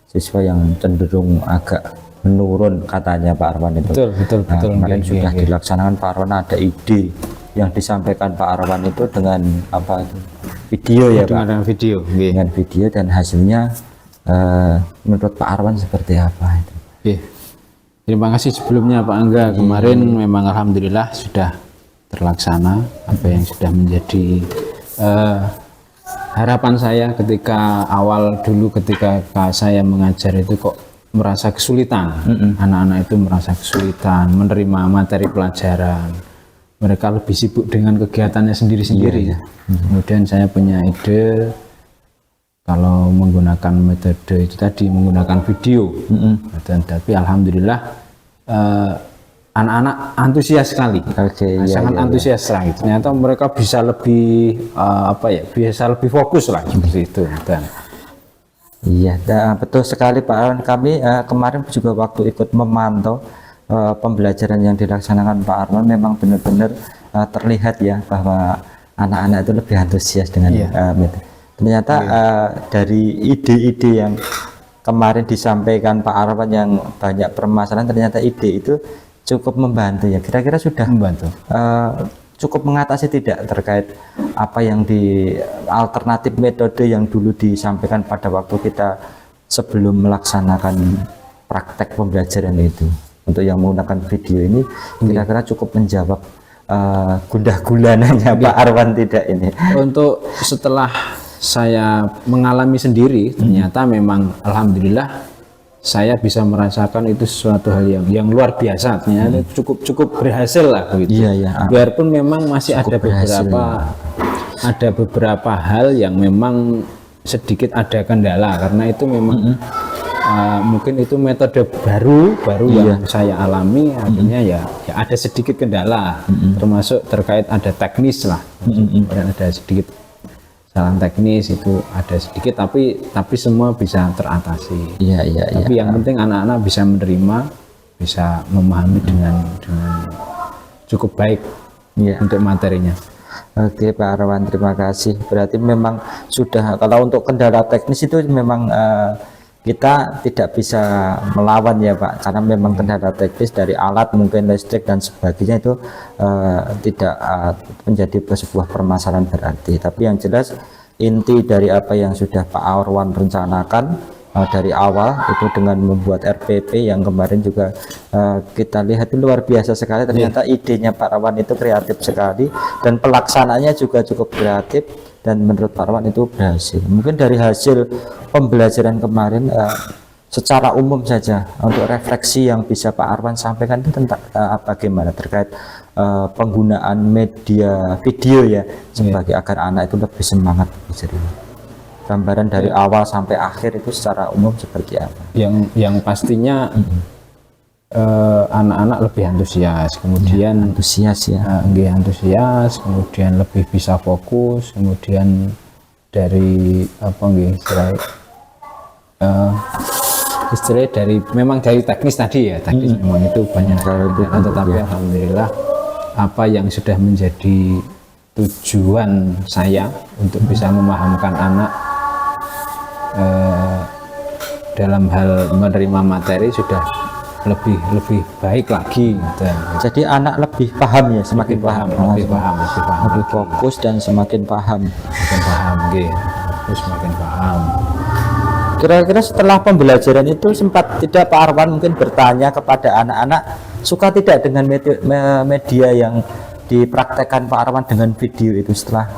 siswa yang cenderung agak menurun katanya Pak Arwan itu. Betul. Kemarin Nggih, sudah nggih. dilaksanakan Pak Arwan, ada ide yang disampaikan Pak Arwan itu dengan apa itu video ya Pak, Dengan video. Nggih. dengan video dan hasilnya menurut Pak Arwan seperti apa itu? Oke. Terima kasih sebelumnya Pak Angga. Kemarin memang alhamdulillah sudah terlaksana apa yang sudah menjadi harapan saya ketika awal dulu ketika saya mengajar itu kok merasa kesulitan. Anak-anak itu merasa kesulitan menerima materi pelajaran. Mereka lebih sibuk dengan kegiatannya sendiri-sendiri. Kemudian saya punya ide kalau menggunakan metode itu tadi, menggunakan video. Dan tapi alhamdulillah anak-anak antusias sekali. Oke, Sangat antusias lah gitu. Ternyata mereka bisa lebih bisa lebih fokus lah seperti itu. Dan Iya, betul sekali Pak Arwan. Kami kemarin juga waktu ikut memantau pembelajaran yang dilaksanakan Pak Arwan, memang benar-benar terlihat ya bahwa anak-anak itu lebih antusias dengan metode. Ternyata dari ide-ide yang kemarin disampaikan Pak Arwan yang banyak permasalahan, ternyata ide itu cukup membantu ya. Kira-kira sudah membantu. Cukup mengatasi tidak terkait apa yang di alternatif metode yang dulu disampaikan pada waktu kita sebelum melaksanakan praktek pembelajaran itu. Untuk yang menggunakan video ini kira-kira cukup menjawab gundah gulananya Pak Arwan tidak ini. Untuk setelah saya mengalami sendiri, ternyata memang alhamdulillah saya bisa merasakan itu sesuatu hal yang luar biasa. Ternyata cukup berhasil lah begitu. Iya. Biarpun memang masih ada beberapa hal yang memang sedikit ada kendala karena itu memang mungkin itu metode baru yang saya alami, akhirnya ya ada sedikit kendala, termasuk terkait ada teknis lah, dan ada sedikit kesalahan teknis itu ada sedikit, tapi semua bisa teratasi. Iya. Tapi yang penting anak-anak bisa menerima, bisa memahami dengan cukup baik untuk materinya. Oke Pak Arwan, terima kasih. Berarti memang sudah, kalau untuk kendala teknis itu memang kita tidak bisa melawan ya Pak, karena memang kendala teknis dari alat mungkin listrik dan sebagainya itu tidak menjadi sebuah permasalahan berarti. Tapi yang jelas inti dari apa yang sudah Pak Arwan rencanakan dari awal itu dengan membuat RPP yang kemarin juga kita lihat itu luar biasa sekali. Ternyata idenya Pak Arwan itu kreatif sekali dan pelaksanaannya juga cukup kreatif, dan menurut Pak Arwan itu berhasil. Mungkin dari hasil pembelajaran kemarin secara umum saja untuk refleksi yang bisa Pak Arwan sampaikan itu tentang bagaimana terkait penggunaan media video ya sebagai agar anak itu lebih semangat belajar ini. Gambaran dari awal sampai akhir itu secara umum seperti apa? Yang pastinya anak-anak lebih antusias, kemudian antusias ya, antusias, kemudian lebih bisa fokus, kemudian dari istilahnya dari memang dari teknis tadi ya, teknis memang itu banyak tetapi alhamdulillah apa yang sudah menjadi tujuan saya untuk bisa memahamkan anak dalam hal menerima materi sudah lebih baik lagi gitu. Jadi anak lebih paham ya, semakin paham, lebih paham lebih fokus dan semakin paham. semakin paham nggih. Terus semakin paham. Kira-kira setelah pembelajaran itu sempat tidak Pak Arwan mungkin bertanya kepada anak-anak suka tidak dengan media yang dipraktekkan Pak Arwan dengan video itu setelah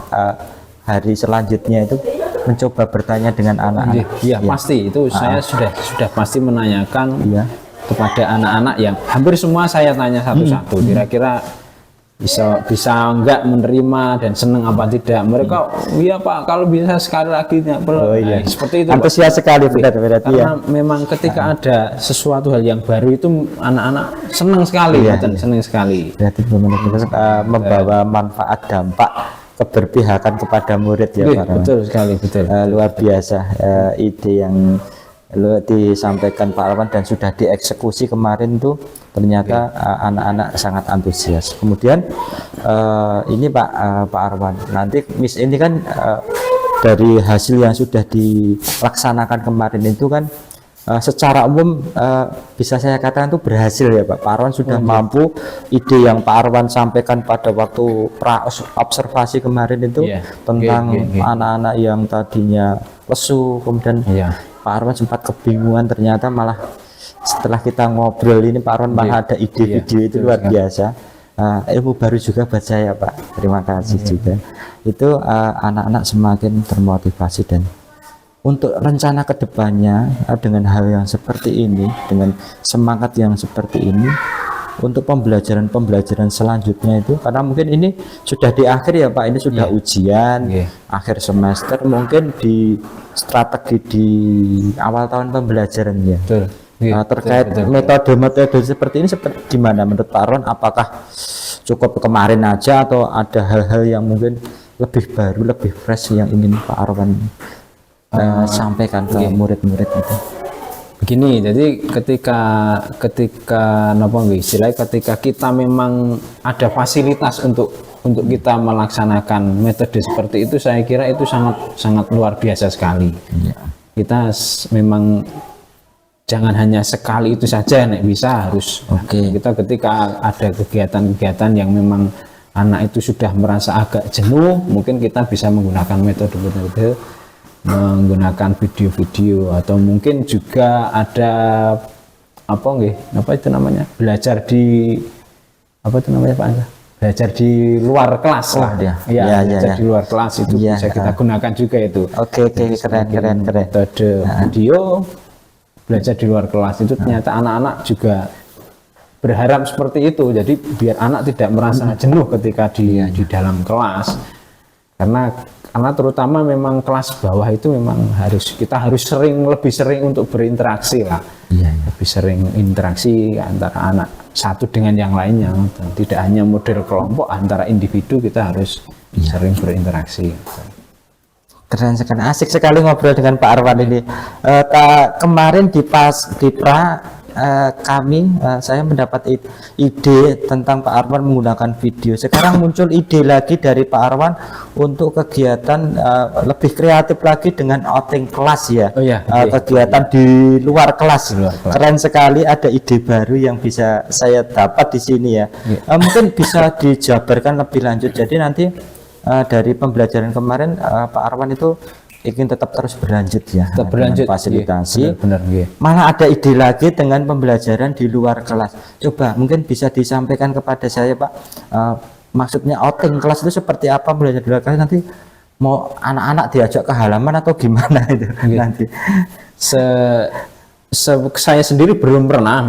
hari selanjutnya itu mencoba bertanya dengan anak-anak. Iya, pasti itu saya sudah pasti menanyakan Iya. kepada anak-anak yang hampir semua saya tanya satu-satu kira-kira bisa enggak menerima dan senang apa tidak. Mereka iya Pak, kalau bisa sekali lagi Oh, iya. seperti itu Pak. Antusias sekali berarti Karena ya. memang ketika ada sesuatu hal yang baru itu anak-anak senang sekali, Iya, senang sekali. Berarti benar-benar membawa manfaat dampak keberpihakan kepada murid ya Pak Arwan. Betul sekali, betul. Luar biasa ide yang disampaikan Pak Arwan dan sudah dieksekusi kemarin tuh ternyata anak-anak sangat antusias. Kemudian ini Pak Arwan, nanti ini kan dari hasil yang sudah dilaksanakan kemarin itu kan secara umum bisa saya katakan itu berhasil ya Pak. Pak Arwan sudah mampu ide yang Pak Arwan sampaikan pada waktu observasi kemarin itu tentang anak-anak yang tadinya lesu, kemudian Pak Arwan sempat kebingungan, ternyata malah setelah kita ngobrol ini Pak Arwan malah ada ide video itu luar biasa. Ilmu baru juga buat saya Pak, terima kasih juga. Itu anak-anak semakin termotivasi dan untuk rencana kedepannya dengan hal yang seperti ini, dengan semangat yang seperti ini, untuk pembelajaran selanjutnya itu, karena mungkin ini sudah di akhir ya Pak, ini sudah ujian akhir semester, mungkin di strategi di awal tahun pembelajaran ya. Terkait metode-metode seperti ini seperti gimana menurut Pak Arwan? Apakah cukup kemarin aja atau ada hal-hal yang mungkin lebih baru, lebih fresh yang ingin Pak Arwan sampaikan ke murid-murid itu? Begini, jadi ketika istilahnya ketika kita memang ada fasilitas untuk kita melaksanakan metode seperti itu, saya kira itu sangat luar biasa sekali. Kita memang jangan hanya sekali itu saja, nek bisa harus. Kita ketika ada kegiatan-kegiatan yang memang anak itu sudah merasa agak jenuh, mungkin kita bisa menggunakan metode-metode, menggunakan video-video, atau mungkin juga ada belajar di belajar di luar kelas lah dia. Belajar di luar kelas itu bisa kita gunakan juga itu. Keren. Metode video belajar di luar kelas itu ternyata anak-anak juga berharap seperti itu. Jadi biar anak tidak merasa jenuh ketika di dalam kelas. Karena terutama memang kelas bawah itu memang kita harus lebih sering untuk berinteraksi lah. Lebih sering interaksi antara anak satu dengan yang lainnya, dan tidak hanya model kelompok, antara individu kita harus sering berinteraksi. Keren sekali, asik sekali ngobrol dengan Pak Arwan ini. Kemarin saya mendapat ide tentang Pak Arwan menggunakan video. Sekarang muncul ide lagi dari Pak Arwan untuk kegiatan lebih kreatif lagi dengan outing kelas ya. Kegiatan di luar kelas. Keren sekali, ada ide baru yang bisa saya dapat di sini ya. Mungkin bisa dijabarkan lebih lanjut. Jadi nanti dari pembelajaran kemarin Pak Arwan itu ingin tetap terus berlanjut ya, fasilitasi. Malah ada ide lagi dengan pembelajaran di luar kelas. Coba mungkin bisa disampaikan kepada saya Pak, maksudnya outing kelas itu seperti apa, belajar di luar kelas, nanti mau anak-anak diajak ke halaman atau gimana itu nanti? Saya sendiri belum pernah,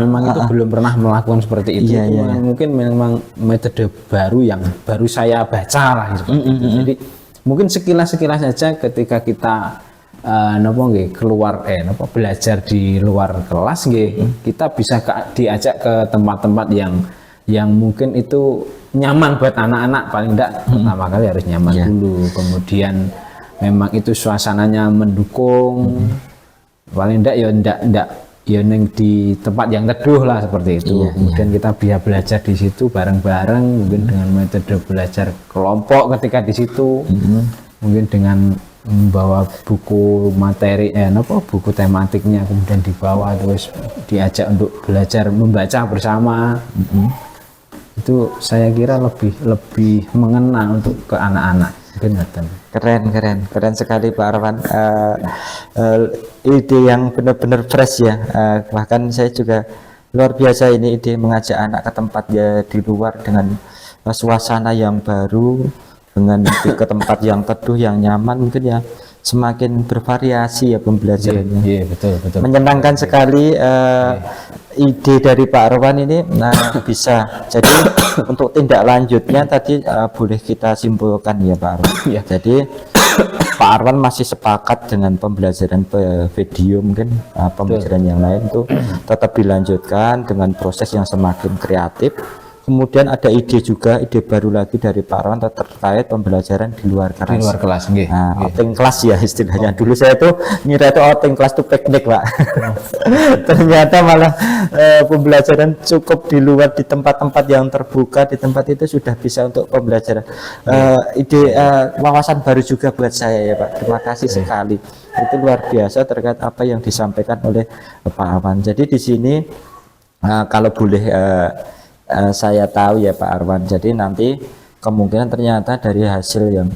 belum pernah melakukan seperti itu. Mungkin memang metode baru yang baru saya baca lah seperti itu. Jadi mungkin sekilas saja ketika kita belajar di luar kelas kita bisa diajak ke tempat-tempat yang mungkin itu nyaman buat anak-anak. Paling enggak pertama kali harus nyaman dulu, kemudian memang itu suasananya mendukung. Paling enggak di tempat yang teduh lah seperti itu. Kemudian kita bisa belajar di situ bareng-bareng, mungkin dengan metode belajar kelompok ketika di situ, mungkin dengan membawa buku materi buku tematiknya kemudian dibawa terus diajak untuk belajar membaca bersama. Itu saya kira lebih mengena untuk ke anak-anak. Keren sekali Pak Arwan. Ide yang benar-benar fresh ya. Bahkan saya juga luar biasa ini ide mengajak anak ke tempat ya di luar dengan suasana yang baru, dengan ke tempat yang teduh, yang nyaman, mungkin ya semakin bervariasi ya pembelajarannya. Iya, betul. Menyenangkan sekali ide dari Pak Arwan ini. Nah, bisa jadi untuk tindak lanjutnya tadi boleh kita simpulkan ya Pak Arwan. Jadi Pak Arwan masih sepakat dengan pembelajaran video, mungkin pembelajaran yang lain itu tetap dilanjutkan dengan proses yang semakin kreatif. Kemudian ada ide baru lagi dari Pak Arwan terkait pembelajaran di luar kelas. Di luar kelas, outing kelas ya istilahnya. Dulu saya tuh ngira itu outing kelas itu piknik Pak. Ternyata malah pembelajaran cukup di luar, di tempat-tempat yang terbuka, di tempat itu sudah bisa untuk pembelajaran. Wawasan baru juga buat saya ya Pak. Terima kasih sekali. Itu luar biasa terkait apa yang disampaikan oleh Pak Arwan. Jadi di sini kalau boleh saya tahu ya Pak Arwan, jadi nanti kemungkinan ternyata dari hasil yang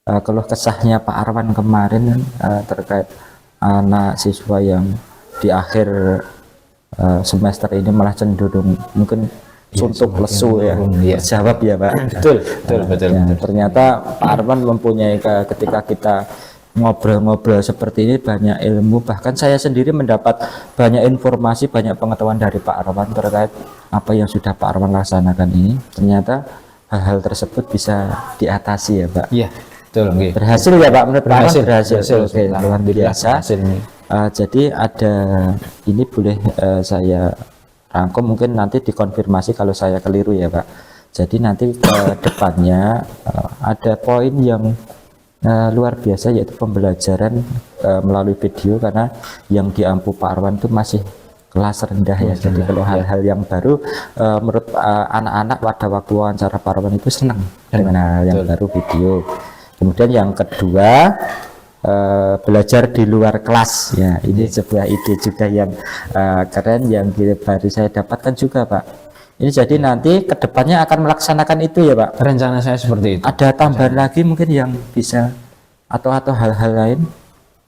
keluh kesahnya Pak Arwan kemarin terkait anak siswa yang di akhir semester ini malah cenderung mungkin suntuk lesu ya, jawab ya Pak. Betul. Ternyata Pak Arwan mempunyai ketika kita ngobrol-ngobrol seperti ini banyak ilmu, bahkan saya sendiri mendapat banyak informasi, banyak pengetahuan dari Pak Arwan terkait apa yang sudah Pak Arwan laksanakan ini. Ternyata hal-hal tersebut bisa diatasi ya Pak. Iya, betul. Berhasil ya Pak, menurut Pak Arwan berhasil. Oke, luar biasa. Jadi ada ini boleh saya rangkum, mungkin nanti dikonfirmasi kalau saya keliru ya Pak. Jadi nanti ke depannya ada poin yang luar biasa, yaitu pembelajaran melalui video, karena yang diampu Pak Arwan itu masih kelas rendah ya. Jadi kalau hal-hal yang baru menurut anak-anak pada waktu wawancara Pak Arwan itu senang dengan hal yang baru video. Kemudian yang kedua belajar di luar kelas ya, ini sebuah ide juga yang keren yang baru saya dapatkan juga Pak. Ini jadi nanti kedepannya akan melaksanakan itu ya Pak. Rencana saya seperti itu. Ada tambahan lagi mungkin yang bisa atau hal-hal lain?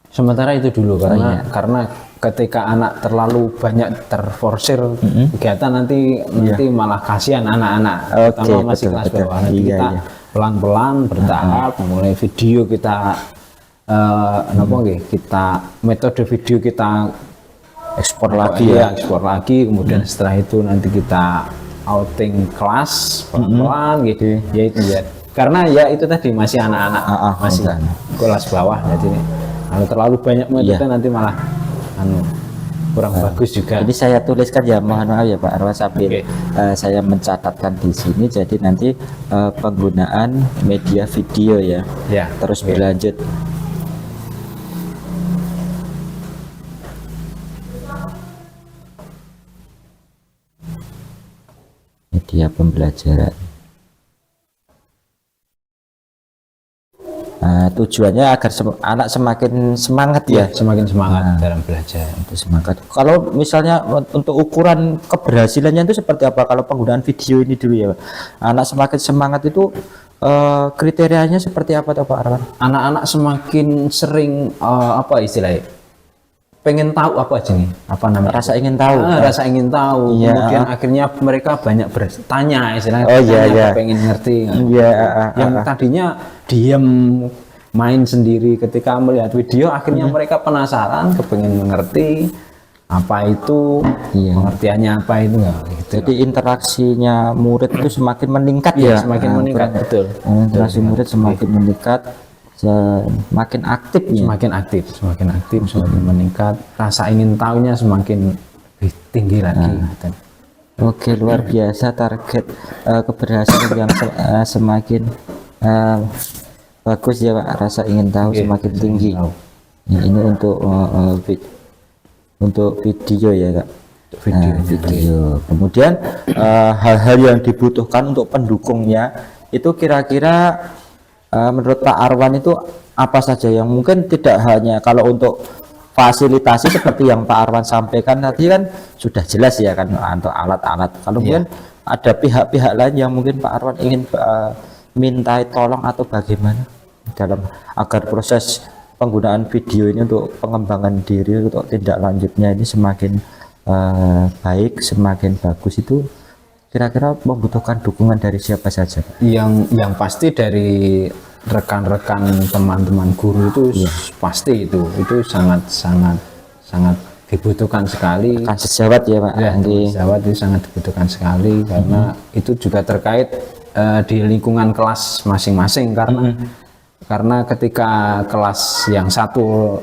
Sementara itu dulu karena ketika anak terlalu banyak terforsir kegiatan nanti malah kasihan anak-anak, terutama masih kelas bawah. Nanti kita pelan-pelan bertahap, mulai video kita metode video kita ekspor lagi, kemudian setelah itu nanti kita outing kelas pelan-pelan gitu ya. Itu ya, karena ya itu tadi masih anak-anak masih kelas bawah, jadi kalau terlalu banyak metode nanti malah kurang bagus juga. Ini saya tuliskan ya, mohon maaf ya Pak Arwan sambil saya mencatatkan di sini. Jadi nanti penggunaan media video ya, terus berlanjut. Media pembelajaran. Tujuannya agar anak semakin semangat ya, semakin semangat dalam belajar. Itu semangat. Kalau misalnya untuk ukuran keberhasilannya itu seperti apa? Kalau penggunaan video ini dulu ya, anak semakin semangat itu kriterianya seperti apa Pak Arwan? Anak-anak semakin sering apa istilahnya? Pengen tahu apa aja nih, apa namanya, rasa ingin tahu, rasa ingin tahu. Kemudian akhirnya mereka banyak bertanya istilahnya, pengen ngerti. Yang tadinya diam main sendiri, ketika melihat video akhirnya mereka penasaran, kepengen mengerti apa itu, pengertiannya apa itu gitu. Jadi interaksinya murid itu semakin meningkat ya, semakin meningkat, betul. Interaksi murid semakin meningkat, semakin aktif, semakin meningkat, rasa ingin tahunya semakin tinggi lagi. Oke, luar biasa, target keberhasilan yang semakin bagus ya Pak, rasa ingin tahu semakin tinggi. Ya, ini untuk video ya Kak. Video. Kemudian hal-hal yang dibutuhkan untuk pendukungnya itu kira-kira menurut Pak Arwan itu apa saja yang mungkin tidak hanya kalau untuk fasilitasi seperti yang Pak Arwan sampaikan tadi kan sudah jelas ya kan untuk alat-alat. Kalau mungkin ada pihak-pihak lain yang mungkin Pak Arwan ingin minta tolong atau bagaimana dalam agar proses penggunaan video ini untuk pengembangan diri untuk tindak lanjutnya ini semakin baik, semakin bagus, itu kira-kira membutuhkan dukungan dari siapa saja? Yang pasti dari rekan-rekan teman-teman guru itu pasti itu sangat dibutuhkan sekali. Rekan sejawat ya Pak. Ya, sejawat itu sangat dibutuhkan sekali karena itu juga terkait di lingkungan kelas masing-masing karena ketika kelas yang satu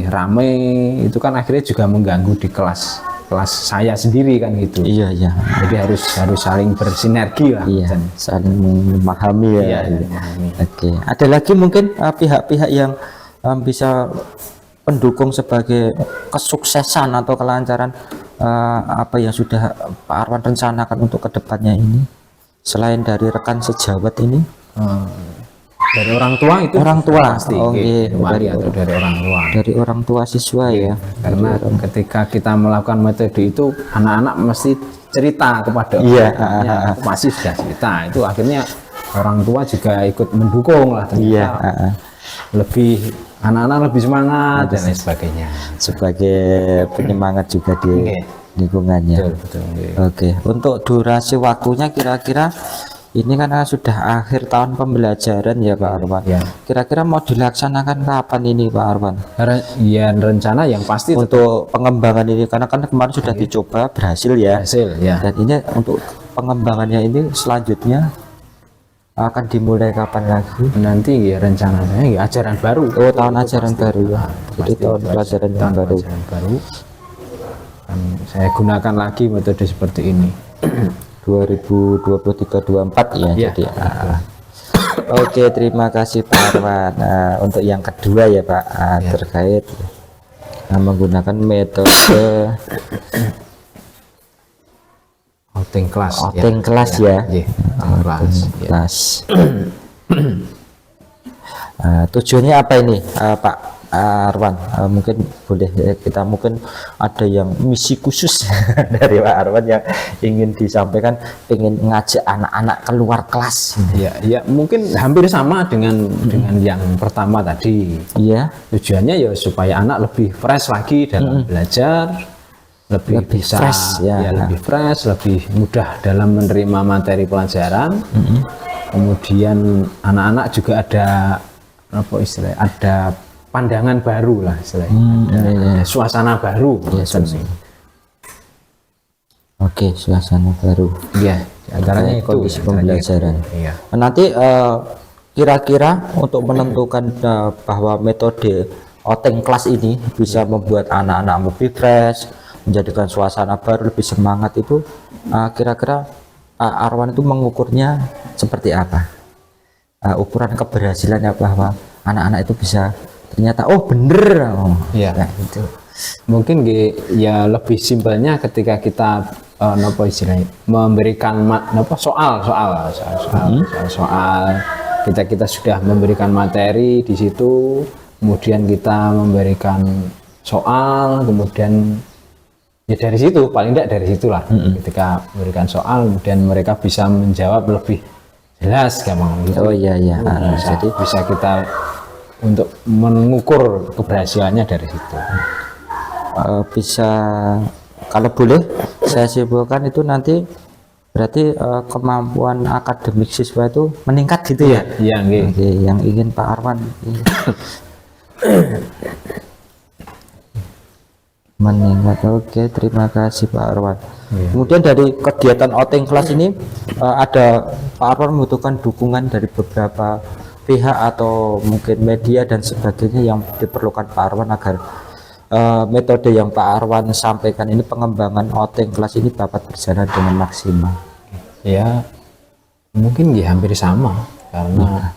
rame itu kan akhirnya juga mengganggu di kelas saya sendiri kan gitu. Iya. Jadi harus saling bersinergi lah. Iya, saling memahami ya. Iya, memahami. Oke. Ada lagi mungkin pihak-pihak yang bisa pendukung sebagai kesuksesan atau kelancaran apa yang sudah Pak Arwan rencanakan untuk kedepannya ini, selain dari rekan sejawat ini? Dari orang tua itu pasti dari orang tua siswa ya. Karena ketika kita melakukan metode itu anak-anak mesti cerita kepada orangnya, masih sudah cerita itu akhirnya orang tua juga ikut mendukung lah ternyata. Lebih anak-anak lebih semangat dan lain sebagainya sebagai penyemangat juga di lingkungannya. Betul. Oke, untuk durasi waktunya kira-kira ini kan sudah akhir tahun pembelajaran ya Pak Arwan. Ya. Kira-kira mau dilaksanakan kapan ini Pak Arwan? Ya rencana yang pasti untuk pengembangan ini karena kan kemarin sudah dicoba berhasil ya. Dan ini untuk pengembangannya ini selanjutnya akan dimulai kapan lagi? Nanti ya rencananya ya ajaran baru. Oh, tahun ajaran baru ya. Jadi tahun pelajaran yang baru. Saya gunakan lagi metode seperti ini. 2023-24 ya. Jadi oke, terima kasih Pak Arwan. Untuk yang kedua ya Pak, terkait menggunakan metode outing kelas ya. Tujuannya apa ini Pak Arwan? Mungkin boleh kita mungkin ada yang misi khusus dari Pak Arwan yang ingin disampaikan, ingin ngajak anak-anak keluar kelas. Ya mungkin hampir sama dengan yang pertama tadi. Iya. Tujuannya ya supaya anak lebih fresh lagi dalam belajar, lebih bisa fresh, lebih fresh, lebih mudah dalam menerima materi pelajaran. Kemudian anak-anak juga ada ada pandangan baru lah istilahnya, suasana baru. Oke, suasana baru. Iya, antaranya kondisi pembelajaran. Nanti kira-kira untuk menentukan bahwa metode outing kelas ini bisa membuat anak-anak lebih fresh, menjadikan suasana baru, lebih semangat, itu kira-kira Arwan itu mengukurnya seperti apa? Ukuran keberhasilannya bahwa anak-anak itu bisa ternyata bener. Itu mungkin ya lebih simpelnya ketika kita memberikan soal kita sudah memberikan materi di situ, kemudian kita memberikan soal, kemudian ya dari situ paling tidak dari situlah ketika memberikan soal kemudian mereka bisa menjawab lebih jelas gampang gitu. Jadi bisa kita untuk mengukur keberhasilannya dari situ. Bisa, kalau boleh saya simpulkan itu nanti berarti kemampuan akademik siswa itu meningkat gitu ya? Iya. Oke, yang ingin Pak Arwan meningkat. Oke, terima kasih Pak Arwan. Kemudian dari kegiatan outing kelas ini ada Pak Arwan membutuhkan dukungan dari beberapa pihak atau mungkin media dan sebagainya yang diperlukan Pak Arwan agar metode yang Pak Arwan sampaikan ini, pengembangan outing kelas ini dapat berjalan dengan maksimal. Ya mungkin hampir sama karena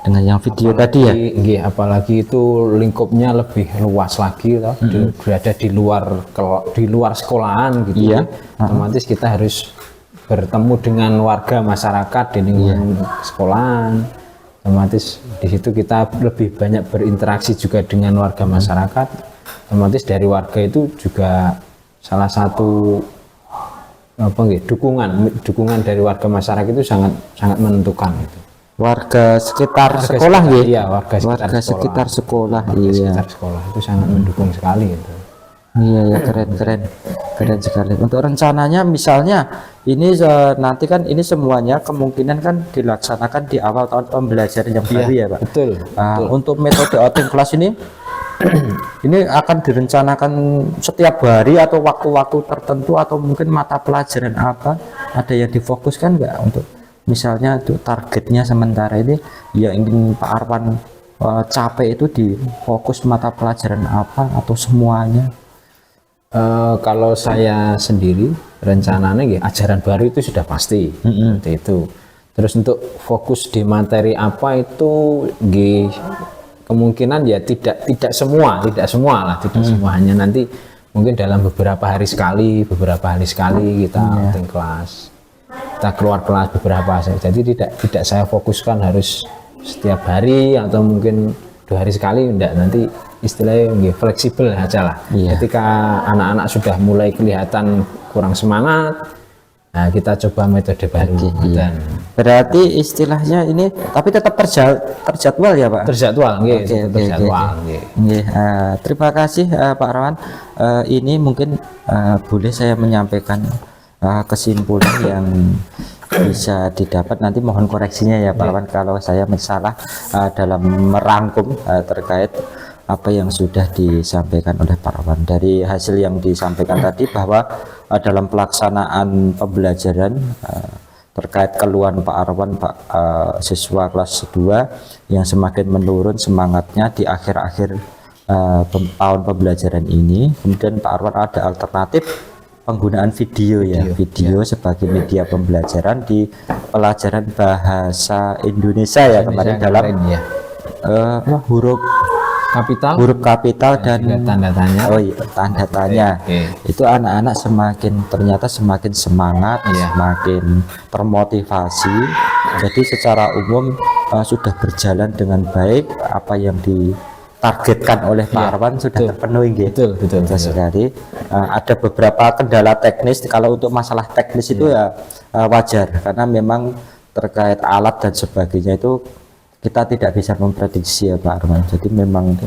dengan yang video tadi ya. Apalagi itu lingkupnya lebih luas lagi berada di luar sekolahan gitu. Otomatis kita harus bertemu dengan warga masyarakat di lingkungan sekolahan. otomatis di situ kita lebih banyak berinteraksi juga dengan warga masyarakat. Otomatis dari warga itu juga salah satu dukungan dari warga masyarakat itu sangat warga warga sekitar sekolah sekitar, nggih. iya, warga sekitar sekolah warga iya. sekitar sekolah itu sangat mendukung sekali gitu. Iya ya, keren sekali. Untuk rencananya misalnya ini nanti kan ini semuanya kemungkinan kan dilaksanakan di awal tahun pembelajaran yang baru ya Pak. Betul. Untuk metode outing kelas ini ini akan direncanakan setiap hari atau waktu-waktu tertentu atau mungkin mata pelajaran apa ada yang difokuskan nggak untuk misalnya untuk targetnya sementara ini yang ingin Pak Arwan capai itu di fokus mata pelajaran apa atau semuanya? Kalau saya sendiri rencananya ajaran baru itu sudah pasti seperti itu. Terus untuk fokus di materi apa itu kemungkinan ya tidak semua hanya nanti mungkin dalam beberapa hari sekali kita outing kelas, kita keluar kelas beberapa saja. Jadi tidak saya fokuskan harus setiap hari atau mungkin 2 hari sekali, enggak, nanti istilahnya fleksibel aja lah. Ketika anak-anak sudah mulai kelihatan kurang semangat, nah kita coba metode baru. Dan berarti istilahnya ini tapi tetap terjadwal ya Pak? Terjadwal, terjadwal. Terima kasih Pak Arwan. Ini mungkin boleh saya menyampaikan kesimpulan yang bisa didapat, nanti mohon koreksinya ya Pak Arwan kalau saya salah dalam merangkum terkait apa yang sudah disampaikan oleh Pak Arwan. Dari hasil yang disampaikan tadi bahwa dalam pelaksanaan pembelajaran terkait keluhan Pak Arwan, siswa kelas 2 yang semakin menurun semangatnya di akhir-akhir tahun pembelajaran ini. Kemudian Pak Arwan ada alternatif penggunaan video sebagai media pembelajaran di pelajaran bahasa Indonesia ya kemarin dalam huruf kapital dan tanda tanya. Tanda tanya. Itu anak-anak ternyata semakin semangat, semakin termotivasi. Jadi secara umum sudah berjalan dengan baik, apa yang ditargetkan oleh Pak Arwan sudah terpenuhi. Betul sekali. Ada beberapa kendala teknis. Kalau untuk masalah teknis itu ya wajar karena memang terkait alat dan sebagainya itu kita tidak bisa memprediksi ya Pak Arwan. Jadi memang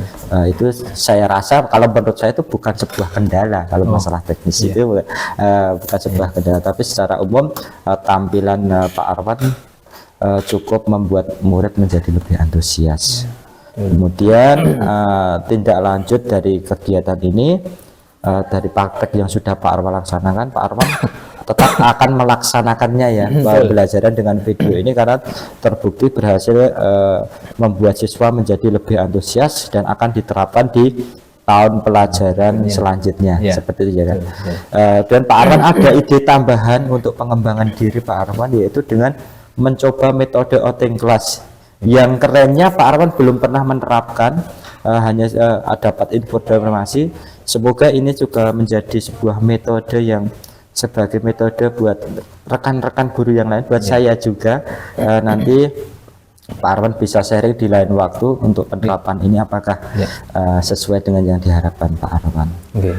itu saya rasa kalau menurut saya itu bukan sebuah kendala kalau masalah teknis itu bukan sebuah kendala, tapi secara umum tampilan Pak Arwan cukup membuat murid menjadi lebih antusias. Kemudian tindak lanjut dari kegiatan ini dari praktek yang sudah Pak Arwan laksanakan, Pak Arwan tetap akan melaksanakannya ya pembelajaran dengan video ini karena terbukti berhasil membuat siswa menjadi lebih antusias dan akan diterapkan di tahun pelajaran selanjutnya seperti itu ya kan. Dan Pak Arwan ada ide tambahan untuk pengembangan diri Pak Arwan, yaitu dengan mencoba metode outing kelas. Yang kerennya Pak Arwan belum pernah menerapkan, hanya dapat informasi. Semoga ini juga menjadi sebuah metode yang sebagai metode buat rekan-rekan guru yang lain, buat saya juga. Nanti Pak Arwan bisa sharing di lain waktu untuk penerapan ini apakah sesuai dengan yang diharapkan Pak Arwan.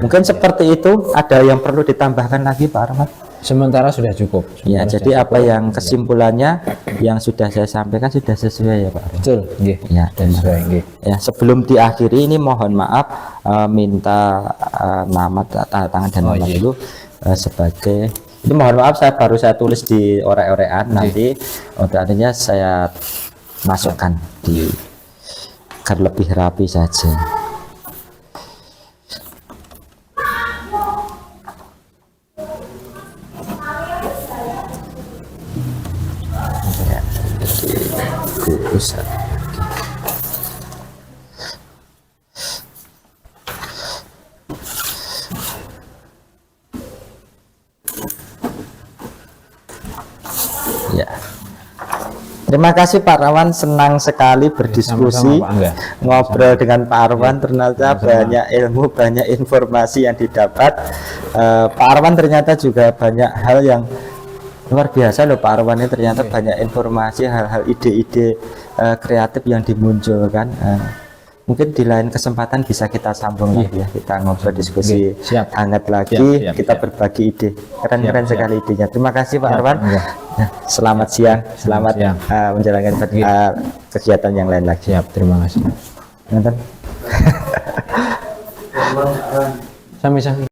Mungkin seperti itu. Ada yang perlu ditambahkan lagi Pak Arwan? Sementara sudah cukup. Jadi apa yang kesimpulannya yang sudah saya sampaikan sudah sesuai ya Pak Arwan? Betul. Sesuai. Sebelum diakhiri ini mohon maaf minta nama, tanda tangan dan nama dulu sebagai ini, mohon maaf saya tulis di orek-orekan, nanti untuk adanya saya masukkan di agar lebih rapi saja. Gugus. Terima kasih Pak Arwan, senang sekali berdiskusi, ngobrol dengan Pak Arwan. Ternyata banyak ilmu, banyak informasi yang didapat. Pak Arwan ternyata juga banyak hal yang luar biasa loh Pak Arwan ini, ternyata banyak informasi, hal-hal ide-ide kreatif yang dimunculkan. Mungkin di lain kesempatan bisa kita sambung lagi ya, kita ngobrol diskusi Siap. hangat lagi, Siap, kita siap. berbagi ide. Keren-keren Siap, sekali idenya. Terima kasih Pak Siap, Arwan. enggak. Nah, selamat siang, selamat siang. menjalankan kegiatan yang lain lagi. Siap, terima kasih. Nonton. Sami-sami.